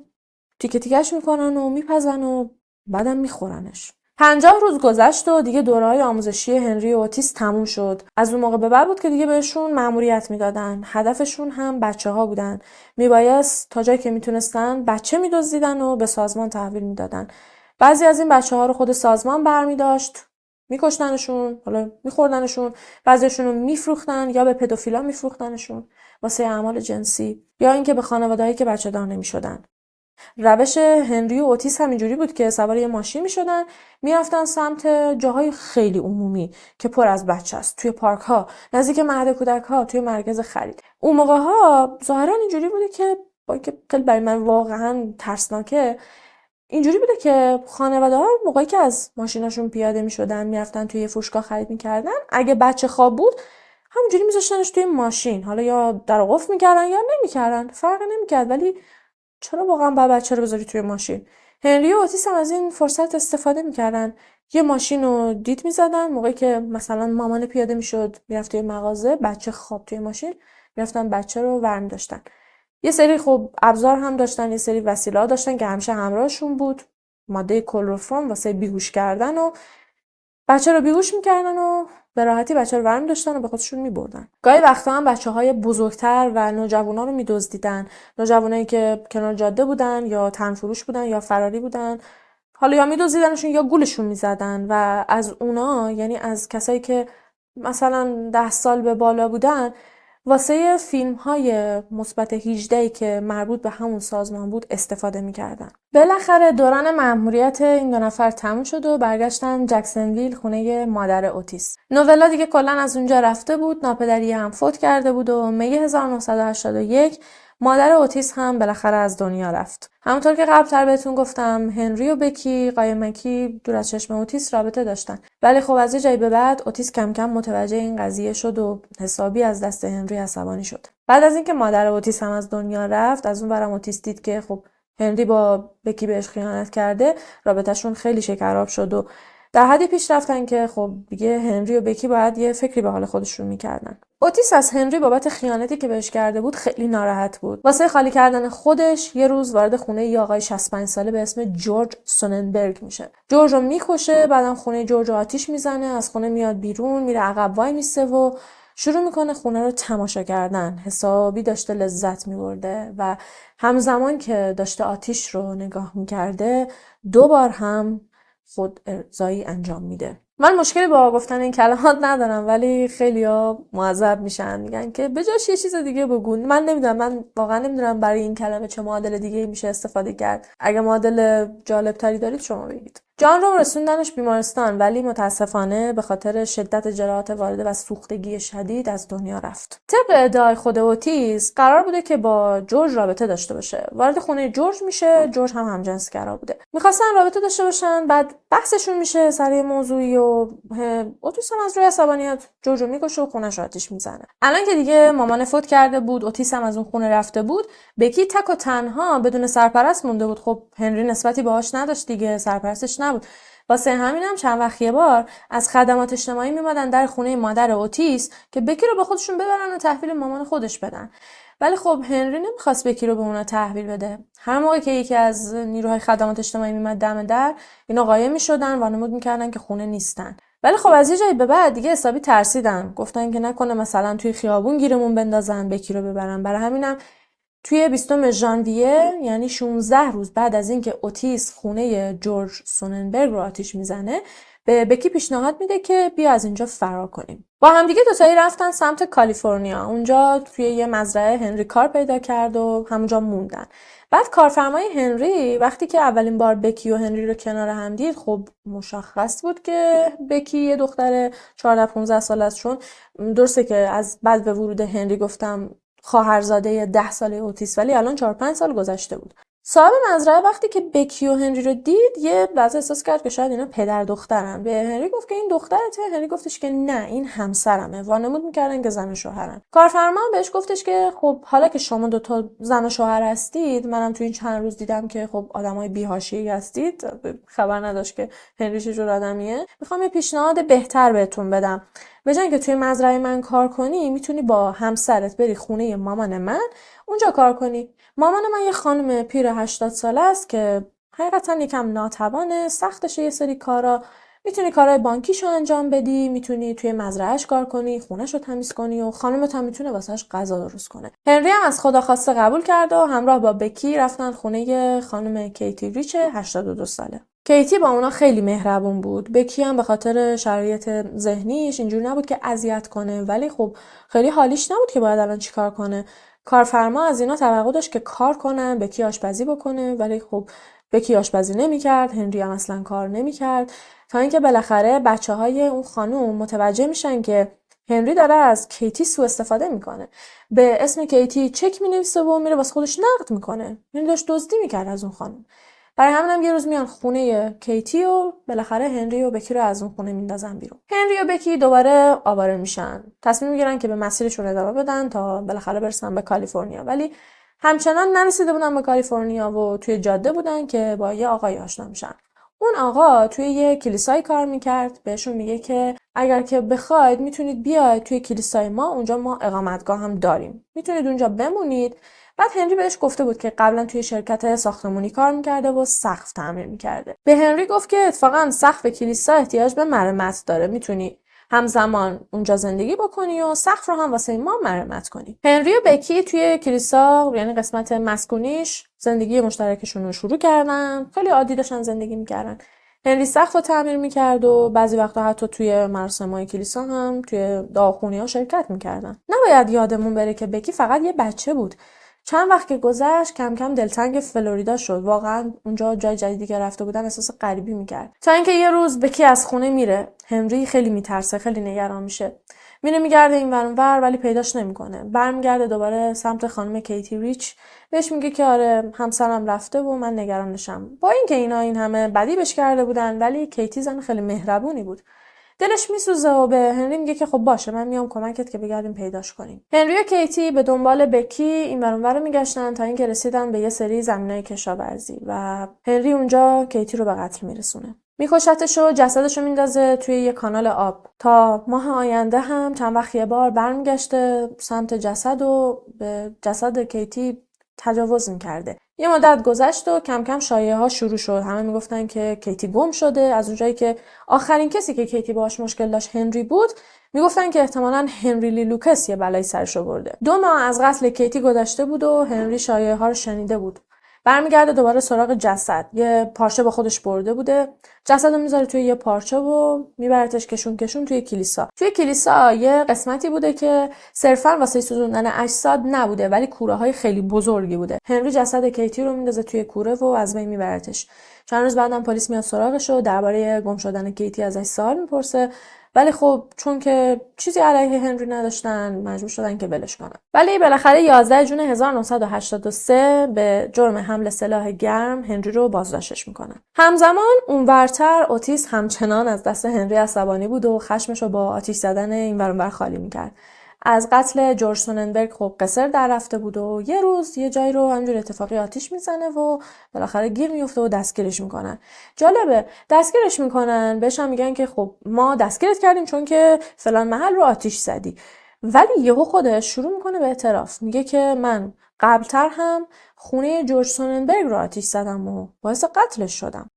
تیکه تیکش میکنن و میپزن و بعدم میخورنش. 50 روز گذشت و دیگه دوره‌های آموزشی هنری و اوتیس تموم شد. از اون موقع به بعد بود که دیگه بهشون مأموریت میدادن. هدفشون هم بچه‌ها بودن. میبایست تا جایی که میتونستن بچه میدزدیدن و به سازمان تحویل میدادن. بعضی از این بچه‌ها رو خود سازمان برمی‌داشت، میکشتنشون، حالا میخوردنشون، بعضیشون رو میفروختن یا به پدوفیلا میفروختنشون واسه اعمال جنسی، یا اینکه به خانواده‌هایی که بچه‌دار نمیشدن. روش هنری و اوتیس هم اینجوری بود که سوار یه ماشین میشدن میرفتن سمت جاهای خیلی عمومی که پر از بچه است، توی پارک ها، نزدیک مهد کودک ها، توی مرکز خرید. اون موقع ها ظاهرا اینجوری بوده که با اینکه خیلی برای من واقعا ترسناکه، اینجوری بوده که خانواده ها موقعی که از ماشیناشون پیاده میشدن میرفتن توی فروشگاه خرید میکردن، اگه بچه خواب بود همونجوری میذاشتنش توی ماشین، حالا یا در قفل میکردن یا نمیکردن، فرق نمیکرد، ولی چرا واقعا باید بچه رو بذاری توی ماشین؟ هنری و اوتیس هم از این فرصت استفاده میکردن، یه ماشین رو دید میزدن، موقعی که مثلا مامان پیاده میشد میرفت توی مغازه، بچه خواب توی ماشین، میرفتن بچه رو ور می‌داشتن. یه سری خب ابزار هم داشتن، یه سری وسیله داشتن که همیشه همراهشون بود، ماده کلروفرم واسه بیهوش کردن و بچه رو بیهوش میکردن و به راحتی بچه رو ور می‌داشتن و به خودشون میبردن. گاهی وقتا هم بچه‌های بزرگتر و نوجوانا رو میدزدیدن، نوجوانایی که کنار جاده بودن یا تنفروش بودن یا فراری بودن، حالا یا میدزدیدنشون یا گولشون میزدن و از اونا، یعنی از کسایی که مثلا 10 سال به بالا بودن، واسه فیلم‌های مثبت 18 که مربوط به همون سازمان بود استفاده می‌کردن. بالاخره دوران مأموریت این دو نفر تموم شد و برگشتن جکسنویل، خونه مادر اوتیس. نوئلا دیگه کلاً از اونجا رفته بود، ناپدری هم فوت کرده بود و می 1981 مادر اوتیس هم بالاخره از دنیا رفت. همونطور که قبل‌تر بهتون گفتم، هنری و بکی قایمکی دور از چشم اوتیس رابطه داشتن. ولی خب از یه جایی به بعد اوتیس کم کم متوجه این قضیه شد و حسابی از دست هنری عصبانی شد. بعد از اینکه مادر اوتیس هم از دنیا رفت، از اون ورم اوتیس دید که خب هنری با بکی بهش خیانت کرده، رابطهشون خیلی شکراب شد و در حدی پیش رفتن که خب دیگه هنری و بکی باید یه فکری به حال خودشون میکردن. اوتیس از هنری بابت خیانتی که بهش کرده بود خیلی ناراحت بود. واسه خالی کردن خودش یه روز وارد خونه یه آقای 65 ساله به اسم جورج سوننبرگ میشه. جورج رو میکشه، بعدم خونه جورج رو آتیش میزنه، از خونه میاد بیرون، میره عقب وای میسته و شروع میکنه خونه رو تماشا کردن. حسابی داشته لذت میبرده و همزمان که داشته آتیش رو نگاه میکرده 2 بار هم خود ارضایی انجام میده. من مشکلی با گفتن این کلمات ندارم، ولی خیلی‌ها معذب میشن، میگن که بجاش یه چیز دیگه بگو. من نمیدونم، من واقعا نمیدونم برای این کلمه چه معادل دیگه میشه استفاده کرد. اگه معادل جالب تری دارید شما بگید. جان رو رسوندنش بیمارستان، ولی متاسفانه به خاطر شدت جراحات وارده و سوختگی شدید از دنیا رفت. طبق ادعای خود اوتیس قرار بوده که با جورج رابطه داشته باشه. وارد خونه جورج میشه، جورج هم همجنسگرا بوده. میخواستن رابطه داشته باشن، بعد بحثشون میشه سر موضوعی و اوتیس هم از روی عصبانیت جورج رو میکشه و خونش رو آتیش میزنه. الان که دیگه مامان فوت کرده بود، اوتیس هم از اون خونه رفته بود، بکی تک و تنها بدون سرپرست مونده بود. خب هنری نسبتی باهاش نداشت دیگه، سرپرستش نبود. واسه همینم چند وقت یه بار از خدمات اجتماعی میمدن در خونه مادر اوتیس که بکی رو به خودشون ببرن و تحویل مامان خودش بدن. ولی خب هنری نمیخواست بکی رو به اونا تحویل بده. هر موقع که یکی از نیروهای خدمات اجتماعی میمد دم در، اینا قایم میشدن، وانمود میکردن که خونه نیستن. ولی خب از یه جایی به بعد دیگه حسابی ترسیدن، گفتن که نکنه مثلا توی خیابون گیرمون بندازن بکی رو ببرن. برای همینم توی 20 ژانویه، یعنی 16 روز بعد از اینکه اوتیس خونه جورج سوننبرگ رو آتیش میزنه، به بکی پیشنهاد میده که بیا از اینجا فرار کنیم. با همدیگه دوتایی رفتن سمت کالیفرنیا. اونجا توی یه مزرعه هنری کار پیدا کرد و همونجا موندن. بعد کارفرمای هنری وقتی که اولین بار بکی و هنری رو کنار هم دید، خب مشخص بود که بکی یه دختر 14-15 ساله است، چون درسته که از بعد به ورود هنری گفتم خواهرزاده 10 ساله اوتیس، ولی الان 4-5 سال گذشته بود. صاحب مزرعه وقتی که بکی و هنری رو دید یه لحظه احساس کرد که شاید اینا پدر دخترن. به هنری گفت که این دخترته؟ هنری گفتش که نه، این همسرمه. وانمود میکردن که زن و شوهرن. کارفرما بهش گفتش که خب حالا که شما دوتا زن و شوهر هستید، منم تو این چند روز دیدم که خب آدمای بی‌حاشیه‌ای هستید، خبر نداشت که هنری چه جور آدمیه، میخوام یه پیشنهاد بهتر بهتون بدم. به جای اینکه توی مزرعه من کار کنی، میتونی با همسرت بری خونه مامان من اونجا کار کنی. مامان من یه خانم پیر 80 ساله است که حقیقتا یکم ناتوانه، سختشه یه سری کارا. میتونی کارهای بانکیشو انجام بدی، میتونی توی مزرعهش کار کنی، خونه‌شو تمیز کنی و خانمت هم میتونه واسش غذا درست کنه. هنری هم از خدا خواسته قبول کرد و همراه با بکی رفتن خونه خانم کیتی ریچ 82 ساله. کیتی با اونا خیلی مهربون بود. بکی هم به خاطر شرایط ذهنیش اینجور نبود که اذیت کنه، ولی خب خیلی حالیش نبود که باید الان چیکار کنه. کارفرما از اینا توقع داشت که کار کنن، بکی آشپزی بکنه، ولی خب بکی آشپزی نمی‌کرد، هنری هم اصلا کار نمی‌کرد، تا اینکه بالاخره بچه‌های اون خانم متوجه میشن که هنری داره از کیتی سوء استفاده میکنه. به اسم کیتی چک مینویسه و میره واسه خودش نقد میکنه. یعنی داشت دزدی میکرد از اون خانم. برای همین هم یه روز میان خونه کیتی و بالاخره هنری و بکی رو از اون خونه میندازن بیرون. هنری و بکی دوباره آواره میشن. تصمیم میگیرن که به مسیرشون ادامه بدن تا بالاخره برسن به کالیفرنیا، ولی همچنان نرسیده بودن به کالیفرنیا و توی جاده بودن که با یه آقای آشنا میشن. اون آقا توی یه کلیسای کار میکرد. بهشون میگه که اگر که بخواید میتونید بیاید توی کلیسای ما، اونجا ما اقامتگاه هم داریم، میتونید اونجا بمونید. بعد هنری بهش گفته بود که قبلا توی شرکت ساختمانی کار میکرده و سقف تعمیر میکرده. به هنری گفت که اتفاقا سقف کلیسا احتیاج به مرمت داره، میتونی همزمان اونجا زندگی بکنی و سقف رو هم واسه ما مرمت کنی. هنری و بکی توی کلیسا، یعنی قسمت مسکونیش، زندگی مشترکشون رو شروع کردن. خیلی عادی داشتن زندگی میکردن. هنری سقف رو تعمیر میکرد و بعضی وقتا حتی توی مراسم‌های کلیسا هم توی دعاخونی‌ها شرکت میکردن. نباید یادمون بره که بکی فقط یه بچه بود. چند وقت که گذشت کم کم دلتنگ فلوریدا شد. واقعا اونجا جای جدیدی که رفته بودن احساس غریبی میکرد. تا اینکه یه روز بکی از خونه میره. هنری خیلی میترسه، خیلی نگران میشه. میره میگرده این ور اونور ولی پیداش نمیکنه. برمیگرده دوباره سمت خانم کیتی ریچ. بهش میگه که آره همسرم رفته و من نگرانشم. با اینکه اینا این همه بدی بهش کرده بودن، ولی کیتی زن خیلی مهربونی بود. دلش میسوزه و به هنری میگه که خب باشه من میام کمکت که بگردیم پیداش کنیم. هنری و کیتی به دنبال بکی این ور اونور میگشتن تا اینکه رسیدن به یه سری زمینای کشاورزی و هنری اونجا کیتی رو به قتل میرسونه. میکشتش و جسدش رو میندازه توی یه کانال آب. تا ماه آینده هم چند وقت یه بار برمیگشته سمت جسد و به جسد کیتی تجاوز میکرده. یه مدت گذشت و کم کم شایعه ها شروع شد. همه میگفتن که کیتی گم شده. از اونجایی که آخرین کسی که کیتی باهاش مشکل داشت هنری بود، میگفتن که احتمالاً هنری لی لوکس یه بلایی سرش آورده. 2 ماه از قتل کیتی گذشته بود و هنری شایعه ها رو شنیده بود. برمیگرده دوباره سراغ جسد. یه پارچه با خودش برده بوده. جسد رو میذاره توی یه پارچه و میبرتش کشون توی کلیسا. توی کلیسا یه قسمتی بوده که صرفاً واسه سوزوندن اجساد نبوده، ولی کوره های خیلی بزرگی بوده. هنری جسد کیتی رو میندازه توی کوره و از بین میبرتش. چند روز بعدم پلیس میاد سراغش و درباره گم شدن کیتی ازش سوال میپرسه، ولی خب چون که چیزی علیه هنری نداشتن مجبور شدن که ولش کنن. ولی بالاخره 11 جون 1983 به جرم حمل سلاح گرم هنری رو بازداشتش میکنن. همزمان اونورتر اوتیس همچنان از دست هنری عصبانی بود و خشمش رو با آتش زدن این ور اونور خالی میکرد. از قتل جورج سوننبرگ خب قصر در رفته بود و یه روز یه جایی رو همجور اتفاقی آتیش میزنه و بالاخره گیر میفته و دستگیرش میکنن. جالبه دستگیرش میکنن، بهش هم میگن که خب ما دستگیرت کردیم چون که فلان محل رو آتیش زدی. ولی یهو خودش شروع میکنه به اعتراف. میگه که من قبلتر هم خونه جورج سوننبرگ رو آتیش زدم و باعث قتلش شدم.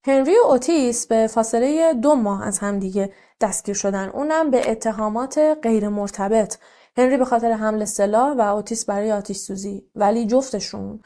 هنری و اوتیس به فاصله 2 ماه از هم دیگه دستگیر شدن، اونم به اتهامات غیر مرتبط. هنری به خاطر حمل سلاح و اوتیس برای آتش سوزی. ولی جفتشون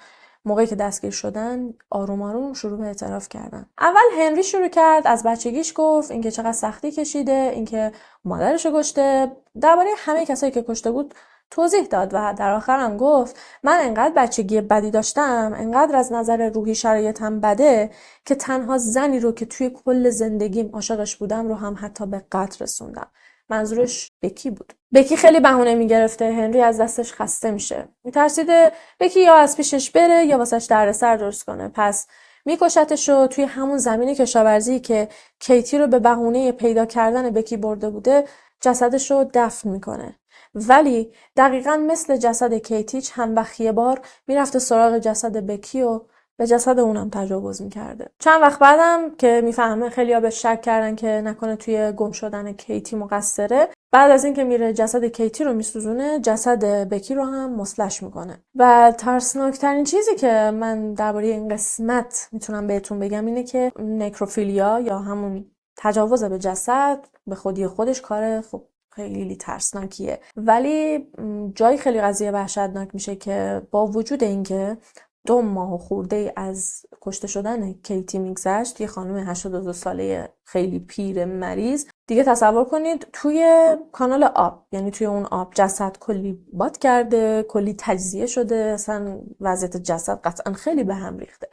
موقعی که دستگیر شدن آروم آروم شروع به اعتراف کردن. اول هنری شروع کرد از بچگیش گفت اینکه چقدر سختی کشیده، اینکه مادرش رو کشته، درباره همه کسایی که کشته بود توضیح داد و در آخر هم گفت من انقدر بچگی بدی داشتم، انقدر از نظر روحی شرایطم بده که تنها زنی رو که توی کل زندگیم عاشقش بودم رو هم حتی به قتل رسوندم. منظورش بکی بود. بکی خیلی بهونه میگرفته هنری از دستش خسته میشه. میترسیده بکی یا از پیشش بره یا واسش دردسر درست کنه. پس میکشتش و توی همون زمین کشاورزی که کیتی رو به بهونه پیدا کردن بکی برده بوده جسدش رو دفن میکنه. ولی دقیقاً مثل جسد کیتی چند وقت یه بار میرفته سراغ جسد بکی و به جسد اونم تجاوز میکرده. چند وقت بعدم که میفهمه خیلیا به شک کردن که نکنه توی گم شدن کیتی مقصره، بعد از اینکه میره جسد کیتی رو میسوزونه جسد بکی رو هم مسلش میکنه. و ترسناکترین چیزی که من درباره این قسمت میتونم بهتون بگم اینه که نکروفیلیا یا همون تجاوز به جسد به خودی خودش کار خب خیلی ترسناکیه، ولی جایی خیلی قضیه وحشتناک میشه که با وجود اینکه 2 ماه و خورده از کشته شدن کیتی میگذشت، یه خانم 82 ساله خیلی پیر مریض، دیگه تصور کنید توی کانال آب، یعنی توی اون آب جسد کلی باد کرده، کلی تجزیه شده، اصلا وضعیت جسد قطعا خیلی به هم ریخته.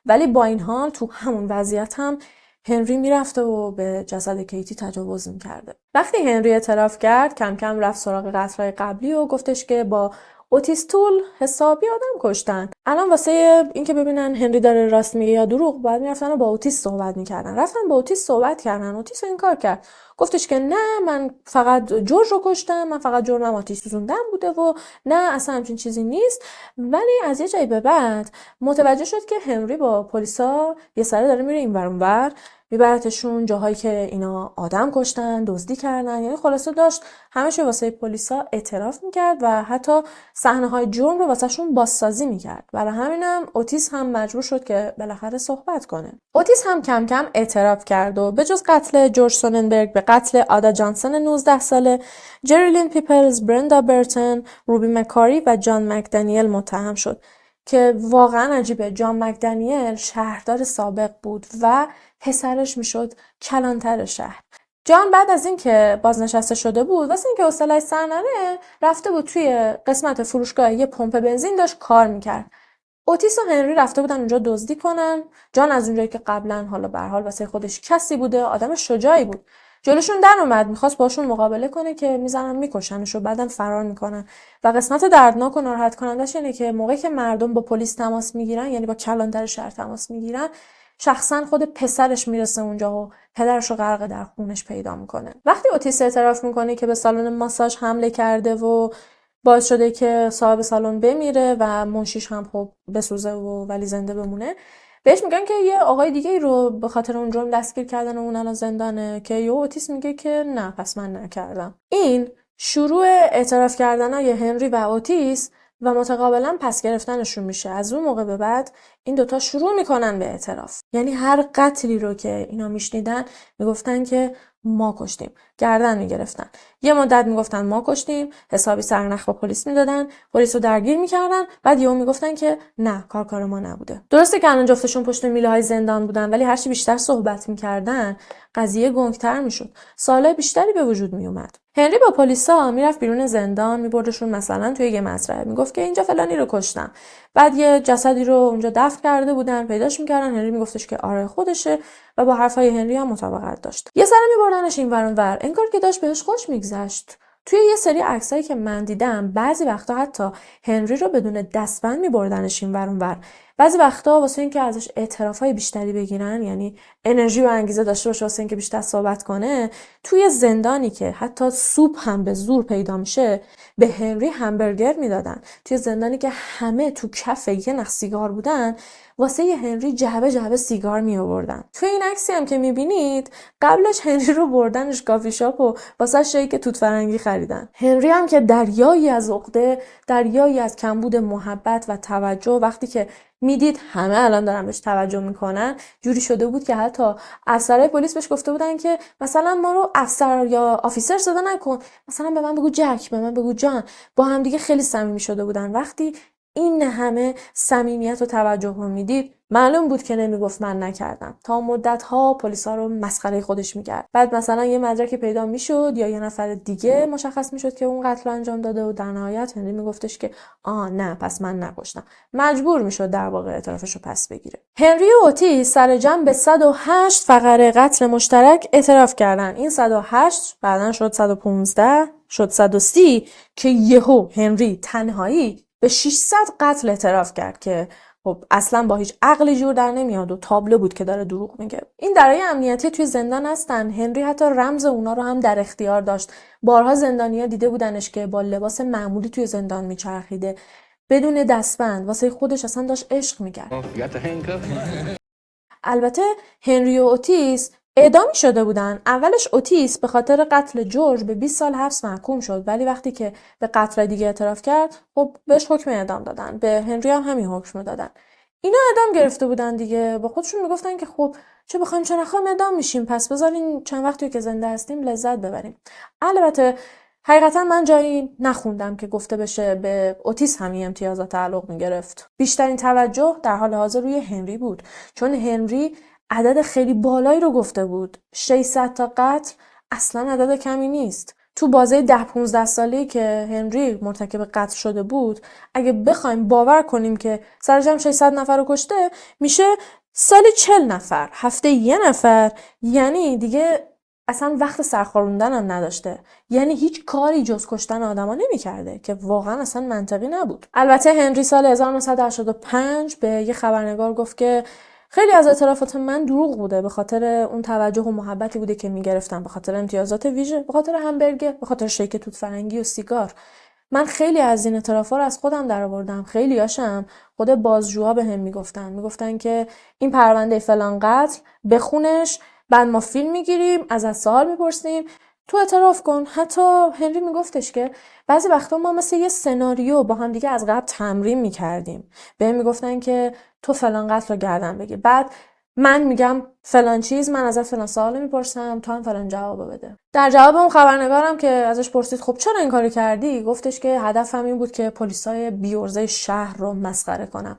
ولی با این حال تو همون وضعیت هم هنری میرفته و به جسد کیتی تجاوز میکرده. وقتی هنری اعتراف کرد کم کم رفت سراغ قتل‌های قبلی و گفتش که با اوتیس تول حسابی آدم کشتن. الان واسه اینکه ببینن هنری داره راست میگه یا دروغ، باید میرفتن و با اوتیس صحبت میکردن. رفتن با اوتیس صحبت کردن، اوتیس این کار کرد، گفتش که نه من فقط جورج رو کشتم، من فقط جرمم آتیش سوزوندن بوده و نه اصلا همچین چیزی نیست. ولی از یه جایی به بعد متوجه شد که هنری با پلیسا یه سره داره میره این ور اون ور، میبرتشون جاهایی که اینا آدم کشتن، دزدی کردن، یعنی خلاصه داشت همه‌شو واسه پلیسا اعتراف میکرد و حتی صحنه‌های جرم رو واسهشون بازسازی میکرد. برای همینم اوتیس هم مجبور شد که بالاخره صحبت کنه. اوتیس هم کم کم اعتراف کرد و به جز قتل جورج سوننبرگ به قتل آدا جانسن 19 ساله، جریلین پیپلز، برندا برتن، روبی مکاری و جان مکدانیل متهم شد که واقعا عجیبه. جان مکدانیل شهردار سابق بود و پسرش میشد کلانتر شهر. جان بعد از اینکه بازنشسته شده بود واسه اینکه حوصله‌اش سر نره رفته بود توی قسمت فروشگاه یه پمپ بنزین داشت کار میکرد. اوتیس و هنری رفته بودن اونجا دزدی کنن. جان از اونجایی که قبلا حالا به هر حال واسه خودش کسی بوده، آدم شجاعی بود، جلوشون در اومد، میخواست باشون مقابله کنه که میزنن میکشنش و بعدن فرار میکنن. و قسمت دردناک و ناراحت کنندش اینه که موقعی که مردم با پلیس تماس میگیرن، یعنی با کلانتر شهر تماس میگیرن، شخصا خود پسرش میرسه اونجا و پدرش رو غرق در خونش پیدا میکنه. وقتی اوتیس اعتراف میکنه که به سالن ماساژ حمله کرده و باعث شده که صاحب سالن بمیره و منشیش هم خب بسوزه و ولی زنده بمونه، بهش میگن که یه آقای دیگه ای رو به خاطر اون جرم دستگیر کردن و اون الان زندانه، که یه اوتیس میگه که نه پس من نکردم. این شروع اعتراف کردنای هنری و اوتیس و متقابلا پس گرفتنشون میشه. از اون موقع به بعد این دوتا شروع میکنن به اعتراف، یعنی هر قتلی رو که اینا میشنیدن میگفتن که ما کشتیم، گردن میگرفتن. یه مدت میگفتن ما کشتیم، حسابی سرنخ با پلیس میدادن، پلیس رو درگیر میکردن، بعد یهو میگفتن که نه کار ما نبوده. درسته که الان جفتشون پشت میله های زندان بودن، ولی هرچی بیشتر صحبت میکردن قضیه گنگتر میشد، سوالای بیشتری به وجود میومد. هنری با پلیسا میرفت بیرون زندان، میبردشون مثلا توی یه مزرعه، میگفت که اینجا فلانی رو کشتم، بعد یه جسدی رو اونجا دفن کرده بودن، پیداش میکردن، هنری میگفتش که آره خودشه و با حرفای هنری هم مطابقت داشت. یه سری میبردنش این ور اون ور، انگار که داشت بهش خوش میگذشت. توی یه سری عکسایی که من دیدم بعضی وقتا حتی هنری رو بدون دستبند میبردنش این ور اون ور. بعضی وقتا واسه اینکه ازش اعترافای بیشتری بگیرن، یعنی انرژی و انگیزه داشته باشه واسه اینکه بیشتر صحبت کنه، توی زندانی که حتی سوپ هم به زور پیدا میشه به هنری همبرگر میدادن. توی زندانی که همه تو کف یه نخ سیگار بودن واسه ی هنری جعبه جعبه سیگار می آوردن. توی این عکسی هم که میبینید قبلش هنری رو بردنش کافی شاپ و واسه شیک توت فرنگی خریدن. هنری هم که دریایی از عقده، دریایی از کمبود محبت و توجه، وقتی که میدید همه الان دارن بهش توجه میکنن، جوری شده بود که حتی افسرهای پلیس بهش گفته بودن که مثلا ما رو افسر یا آفیسر صدا نکن، مثلا به من بگو جک، به من بگو جان. با هم دیگه خیلی صمیمی شده بودن. وقتی این همه صمیمیت و توجه رو میدید معلوم بود که نمیگفت من نکردم. تا مدت‌ها پلیسا رو مسخره خودش میکرد. بعد مثلا یه مدرکی پیدا میشد یا یه نفر دیگه مشخص میشد که اون قتل انجام داده و در نهایت هنری میگفتش که نه پس من نکشتم. مجبور میشد در واقع اعترافش رو پس بگیره. هنری و اوتیس سر جمع به 108 فقره قتل مشترک اعتراف کردن. این 108 بعدن شد 115 شد 130 که یهو هنری تنهایی به 600 قتل اعتراف کرد که خب اصلا با هیچ عقلی جور در نمیاد و تابلو بود که داره دروغ میگه. این درای امنیتی توی زندان هستن. هنری حتی رمز اونا رو هم در اختیار داشت. بارها زندانیا دیده بودنش که با لباس معمولی توی زندان میچرخیده بدون دستبند، واسه خودش اصلا داشت عشق میکرد. البته هنری و اوتیس اعدامی شده بودن. اولش اوتیس به خاطر قتل جورج به 20 سال حبس محکوم شد، ولی وقتی که به قتل دیگه اعتراف کرد خب بهش حکم اعدام دادن. به هنری هم همین حکم دادن. اینا اعدام گرفته بودن دیگه، با خودشون میگفتن که خب چه بخوایم چه نخوایم اعدام میشیم، پس بذارین چند وقتی که زنده هستیم لذت ببریم. البته حقیقتا من جایی نخوندم که گفته بشه به اوتیس همین امتیازات تعلق میگرفت. بیشترین توجه در حال حاضر روی هنری بود، چون هنری عدد خیلی بالایی رو گفته بود. 600 تا قتل اصلا عدد کمی نیست. تو بازه 10-15 ساله‌ای که هنری مرتکب قتل شده بود، اگه بخوایم باور کنیم که سرجم 600 نفر رو کشته، میشه سالی 40 نفر، هفته یه نفر. یعنی دیگه اصلا وقت سرخاروندن هم نداشته، یعنی هیچ کاری جز کشتن آدما نمی‌کرده که واقعا اصلا منطقی نبود. البته هنری سال 1985 به یه خبرنگار گفت که خیلی از اعترافات من دروغ بوده، به خاطر اون توجه و محبتی بوده که میگرفتم، به خاطر امتیازات ویژه، به خاطر همبرگر، به خاطر شیک توت فرنگی و سیگار. من خیلی از این اعترافا رو از خودم درآوردم. خیلیاشم خود بازجوها بهم میگفتن که این پرونده فلان قتل بخونش، بعد ما فیلم میگیریم، ازت سوال میپرسیم، تو اعتراف کن. حتی هنری میگفتش که بعضی وقتا ما مثل یه سناریو با هم دیگه از قبل تمرین میکردیم. بهم میگفتن که تو فلان قتل رو گردن بگیر، بعد من میگم فلان چیز، من ازت فلان سوال میپرسم، تو هم فلان جوابو بده. در جواب اون خبرنگارم که ازش پرسید خب چرا این کارو کردی، گفتش که هدفم این بود که پلیسای بی‌عرضه شهر رو مسخره کنم.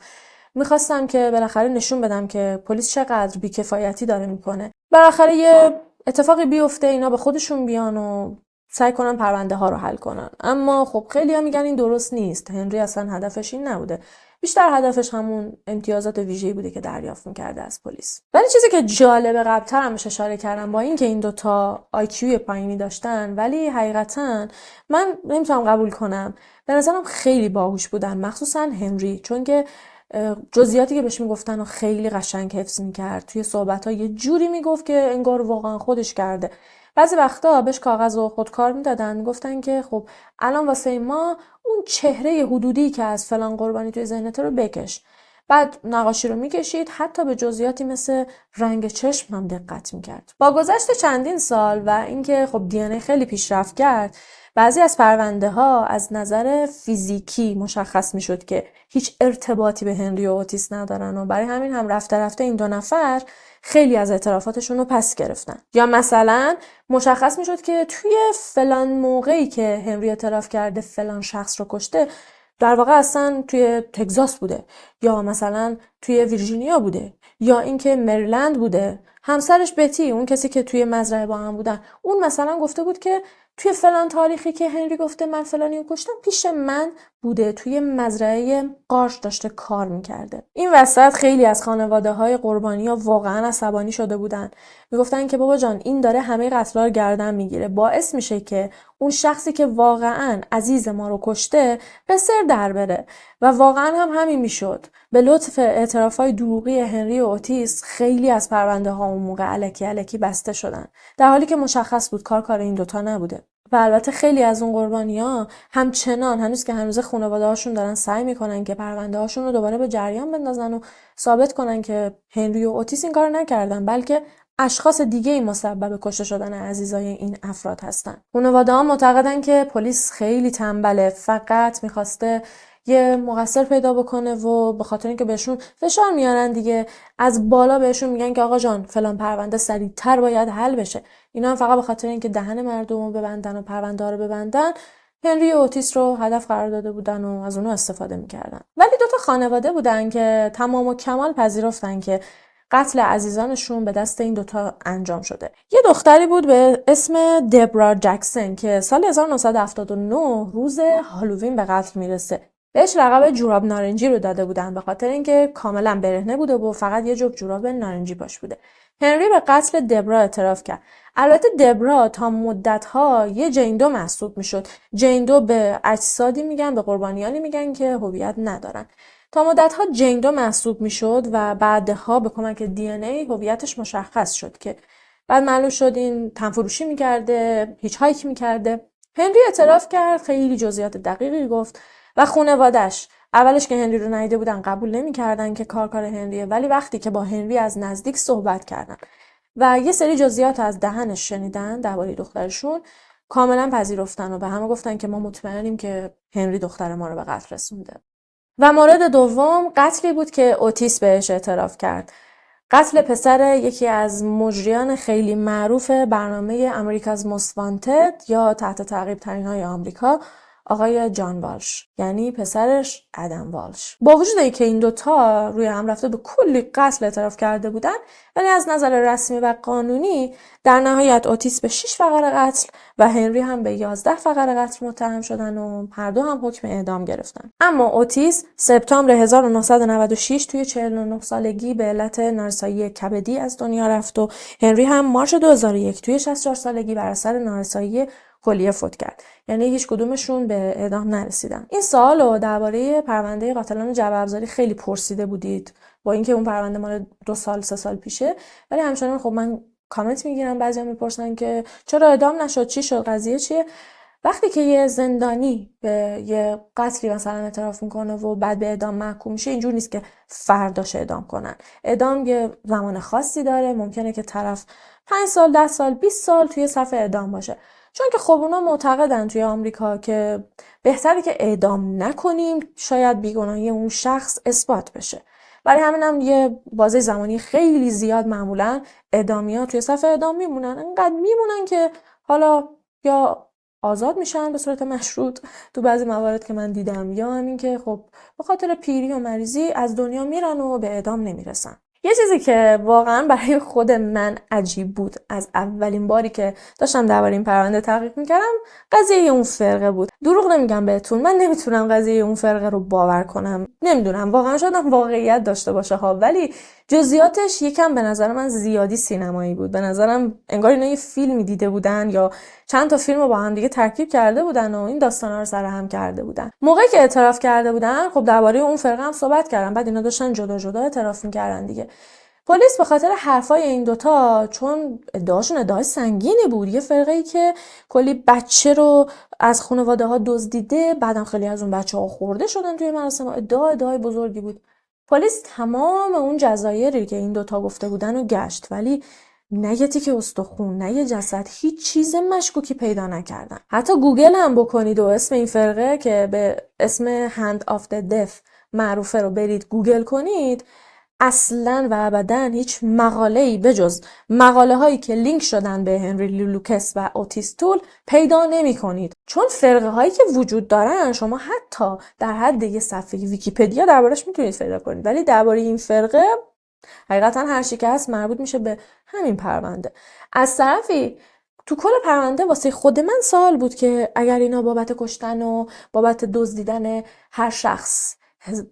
میخواستم که بالاخره نشون بدم که پلیس چقدر بیکفایتی داره میکنه. بالاخره یه اتفاقی بیفته، اینا به خودشون بیان و سعی کنن پرونده ها رو حل کنن. اما خب خیلی‌ها میگن این درست نیست. هنری اصلا هدفش این نبوده. بیشتر هدفش همون امتیازات ویژه‌ای بوده که دریافت می‌کرده از پلیس. ولی چیزی که جالبه، قبل‌تر هم اشاره کردم، با اینکه این دوتا آیکیوی پایینی داشتن، ولی حقیقتاً من نمیتونم قبول کنم. به نظرم خیلی باهوش بودن، مخصوصاً هنری، چون که جزئیاتی که بهش میگفتن و خیلی قشنگ حفظ میکرد. توی صحبت‌ها یه جوری میگفت که انگار واقعا خودش کرده. بعضی وقتا بهش کاغذ و خودکار میدادن، میگفتن که خب الان واسه ما اون چهره حدودی که از فلان قربانی توی ذهنت رو بکش. بعد نقاشی رو میکشید، حتی به جزئیاتی مثل رنگ چشم هم دقت میکرد. با گذشت چندین سال و اینکه خب دی خیلی پیشرفت کرد، بعضی از پرونده ها از نظر فیزیکی مشخص میشد که هیچ ارتباطی به هنری و اوتیس ندارن و برای همین هم رفته رفته این دو نفر خیلی از اعترافاتشون رو پس گرفتن. یا مثلا مشخص میشد که توی فلان موقعی که هنری اعتراف کرده فلان شخص رو کشته، در واقع اصلا توی تگزاس بوده، یا مثلا توی ویرجینیا بوده، یا اینکه مریلند بوده. همسرش بتی، اون کسی که توی مزرعه با هم بودن، اون مثلا گفته بود که توی فلان تاریخی که هنری گفته من فلانی رو کشتم، پیش من بوده، توی مزرعه قارچ داشته کار میکرده. این وسط خیلی از خانواده‌های قربانی‌ها واقعا عصبانی شده بودن. میگفتن که بابا جان، این داره همه قتل‌ها رو گردن میگیره، باعث میشه که اون شخصی که واقعا عزیز ما رو کشته به سر در بره. و واقعا هم همین میشد. به لطف اعترافای دروغی هنری و اوتیس، خیلی از پرونده ها اون موقع الکی بسته شدن، در حالی که مشخص بود کار این دوتا نبوده. و البته خیلی از اون قربانی‌ها همچنان هنوز که هنوز خانواده‌هاشون دارن سعی میکنن که پرونده‌هاشون رو دوباره به جریان بندازن و ثابت کنن که هنری و اوتیس این کارو نکردن، بلکه اشخاص دیگه‌ای مسبب کشته شدن عزیزای این افراد هستن. خانواده‌ها معتقدن که پلیس خیلی تنبله، فقط میخواسته یه مقصر پیدا بکنه و به خاطر اینکه بهشون فشار میارن دیگه، از بالا بهشون میگن که آقا جان فلان پرونده سریعتر باید حل بشه. اینا هم فقط به خاطر اینکه دهن مردم رو ببندن و پرونده ها رو ببندن، هنری و اوتیس رو هدف قرار داده بودن و از اونو استفاده میکردن. ولی دوتا خانواده بودن که تمام و کمال پذیرفتن که قتل عزیزانشون به دست این دوتا انجام شده. یه دختری بود به اسم دبرا جکسون که سال 1979 روز هالووین به قتل میرسه. بهش لقب جوراب نارنجی رو داده بودن به خاطر اینکه کاملا برهنه بوده و فقط یه جفت جوراب نارنجی پاش بوده. هنری به قتل دبرا اعتراف کرد. البته دبرا تا مدت‌ها یه جین دو محسوب میشد. جین دو به اجسادی میگن، به قربانیانی میگن که هویت ندارن. تا مدت‌ها جین دو محسوب میشد و بعدها به کمک دی ان ای هویتش مشخص شد که بعد معلوم شد این تنفروشی میکرده، هیچ هایک میکرده. هنری اعتراف کرد، خیلی جزئیات دقیقی گفت و خانواده‌اش اولش که هنری رو ندیده بودن قبول نمی‌کردن که کار هنریه، ولی وقتی که با هنری از نزدیک صحبت کردن و یه سری جزئیات از دهنش شنیدن درباره دخترشون، کاملا پذیرفتن و به همه گفتن که ما مطمئنیم که هنری دختر ما رو به قتل رسونده. و مورد دوم قتلی بود که اوتیس بهش اعتراف کرد. قتل پسر یکی از مجریان خیلی معروف برنامه امریکا's Most Wanted یا تحت تعقیب ترین های آمریکا، آقای جان والش، یعنی پسرش ادم والش. با وجود اینکه این دوتا روی هم رفته به کلی قتل اعتراف کرده بودن، ولی از نظر رسمی و قانونی در نهایت اوتیس به 6 فقر قتل و هنری هم به 11 فقر قتل متهم شدن و هر دو هم حکم اعدام گرفتن. اما اوتیس سپتامبر 1996 توی 49 سالگی به علت نارسایی کبدی از دنیا رفت و هنری هم مارچ 2001 توی 64 سالگی بر اثر نارسایی کلیه فوت کرد. یعنی هیچ کدومشون به اعدام نرسیدن. این سوالو درباره پرونده قاتلان جعبه افزاری خیلی پرسیده بودید، با اینکه اون پرونده مال 2 سال 3 سال پیشه، ولی همچنان خب من کامنت میگیرم، بعضیا میپرسن که چرا اعدام نشد، چی شد، قضیه چیه. وقتی که یه زندانی به یه قتلی مثلا اعتراف میکنه و بعد به اعدام محکوم میشه، اینجور نیست که فرداش اعدام کنن. اعدام یه زمان خاصی داره، ممکنه که طرف 5 سال 10 سال 20 سال توی صف اعدام باشه، چون که خب اونا معتقدن توی آمریکا که بهتره که اعدام نکنیم، شاید بیگناهی اون شخص اثبات بشه. برای همین هم یه بازه زمانی خیلی زیاد معمولا اعدامی‌ها توی صف اعدام میمونن، انقدر میمونن که حالا یا آزاد میشن به صورت مشروط تو بعضی موارد که من دیدم، یا همین که خب به خاطر پیری و مریضی از دنیا میرن و به اعدام نمیرسن. یه چیزی که واقعا برای خود من عجیب بود از اولین باری که داشتم درباره این پرونده تحقیق میکردم، قضیه اون فرقه بود. دروغ نمیگم بهتون، من نمیتونم قضیه اون فرقه رو باور کنم. نمیدونم، واقعا شاید هم واقعیت داشته باشه ها، ولی جزئیاتش یکم به نظر من زیادی سینمایی بود. به نظرم انگار اینا یه فیلمی دیده بودن یا چند تا فیلم رو با هم دیگه ترکیب کرده بودن و این داستانا رو سر هم کرده بودن. موقعی که اعتراف کرده بودن، خب درباره اون فرقه هم صحبت کردن، بعد اینا داشتن جدا جدا اعتراف می‌کردن دیگه. پلیس به خاطر حرفای این دوتا، چون ادعاشون ادعای سنگینی بود، یه فرقه‌ای که کلی بچه رو از خانواده‌ها دزدیده، بعدم خیلی از اون بچه‌ها خورده شدن توی مراسم، ادعای بزرگی بود. پلیس تمام اون جزایری که این دوتا گفته بودن رو گشت، ولی نه یه تیکه استخون، نه یه جسد، هیچ چیز مشکوکی پیدا نکردن. حتی گوگل هم بکنید و اسم این فرقه که به اسم Hand of the Deaf معروفه رو برید گوگل کنید، اصلاً و ابداً هیچ مقاله‌ای به جز مقاله هایی که لینک شدن به هنری لی لوکس و اوتیس تول پیدا نمی کنید. چون فرقه هایی که وجود دارن شما حتی در حد یه صفحه ویکی‌پدیا دربارش میتونید پیدا کنید، ولی درباره این فرقه حقیقتاً هر چی که هست مربوط میشه به همین پرونده. از طرفی تو کل پرونده واسه خود من سوال بود که اگر اینا بابت کشتن و بابت دزدیدن هر شخص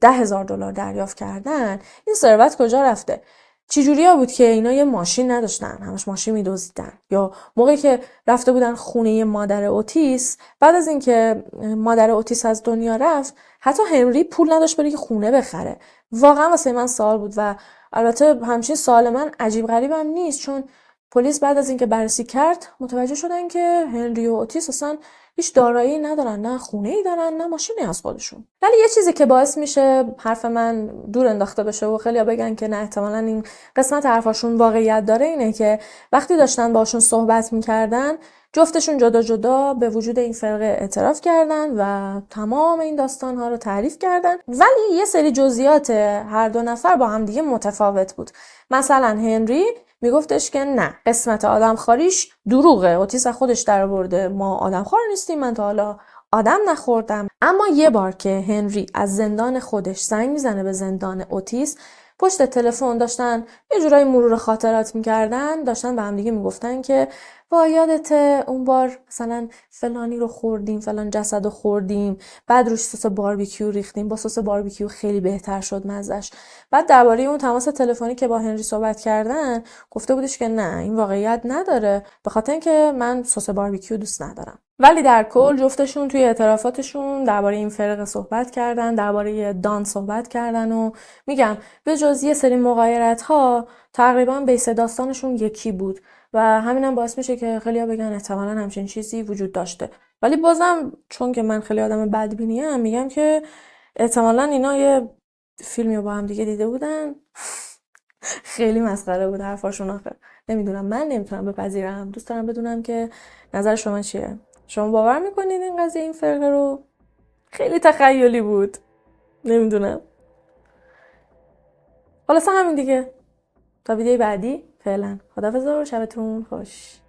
$10,000 دریافت کردن، این ثروت کجا رفته؟ چجوریا بود که اینا یه ماشین نداشتن، همش ماشین میدزدیدن؟ یا موقعی که رفته بودن خونه مادر اوتیس، بعد از اینکه مادر اوتیس از دنیا رفت، حتی هنری پول نداشت برای خونه بخره. واقعا واسه من سوال بود و البته همچین سوال من عجیب غریبم نیست، چون پلیس بعد از اینکه بررسی کرد متوجه شدن که هنری و اوتیس اصلا هیچ دارایی ندارن، نه خونه‌ای دارن نه ماشینی از خودشون. ولی یه چیزی که باعث میشه حرف من دور انداخته بشه و خیلی‌ها بگن که نه احتمالاً این قسمت حرفاشون واقعیت داره، اینه که وقتی داشتن باشون صحبت میکردن، جفتشون جدا جدا به وجود این فرقه اعتراف کردن و تمام این داستان‌ها رو تعریف کردن، ولی یه سری جزئیات هر دو نفر با هم دیگه متفاوت بود. مثلا هنری میگفتش که نه، قسمت آدمخواریش دروغه، اوتیس خودش درآورده، ما آدمخوار نیستیم، من تا حالا آدم نخوردم. اما یه بار که هنری از زندان خودش زنگ میزنه به زندان اوتیس، پشت تلفن داشتن یه جورایی مرور خاطرات میکردن، داشتن به هم دیگه میگفتن که با یادته اون بار مثلا فلانی رو خوردیم، فلان جسد رو خوردیم، بعد روش سس باربیکیو ریختیم، با سس باربیکیو خیلی بهتر شد مزهش. بعد درباره اون تماس تلفنی که با هنری صحبت کردن گفته بودش که نه، این واقعیت نداره، به خاطر اینکه من سس باربیکیو دوست ندارم. ولی در کل جفتشون توی اعترافاتشون درباره این فرقه صحبت کردن، درباره دان صحبت کردن و میگم به جز یه سری مغایرت‌ها تقریبا بیس داستانشون یکی بود و همینم باعث میشه که خیلی‌ها بگن احتمالاً همچین چیزی وجود داشته. ولی بازم چون که من خیلی آدم بدبینیم میگم که احتمالاً اینا یه فیلمی رو با هم دیگه دیده بودن. خیلی مسخره بود حرفاشون آخه. نمیدونم، من نمیتونم بپذیرم. دوست دارم بدونم که نظر شما چیه. شما باور میکنید این قضیه این فرقه رو؟ خیلی تخیلی بود. نمیدونم. خلاصه همین دیگه. تا ویدیو بعدی فعلا خداحافظ و شبتون خوش.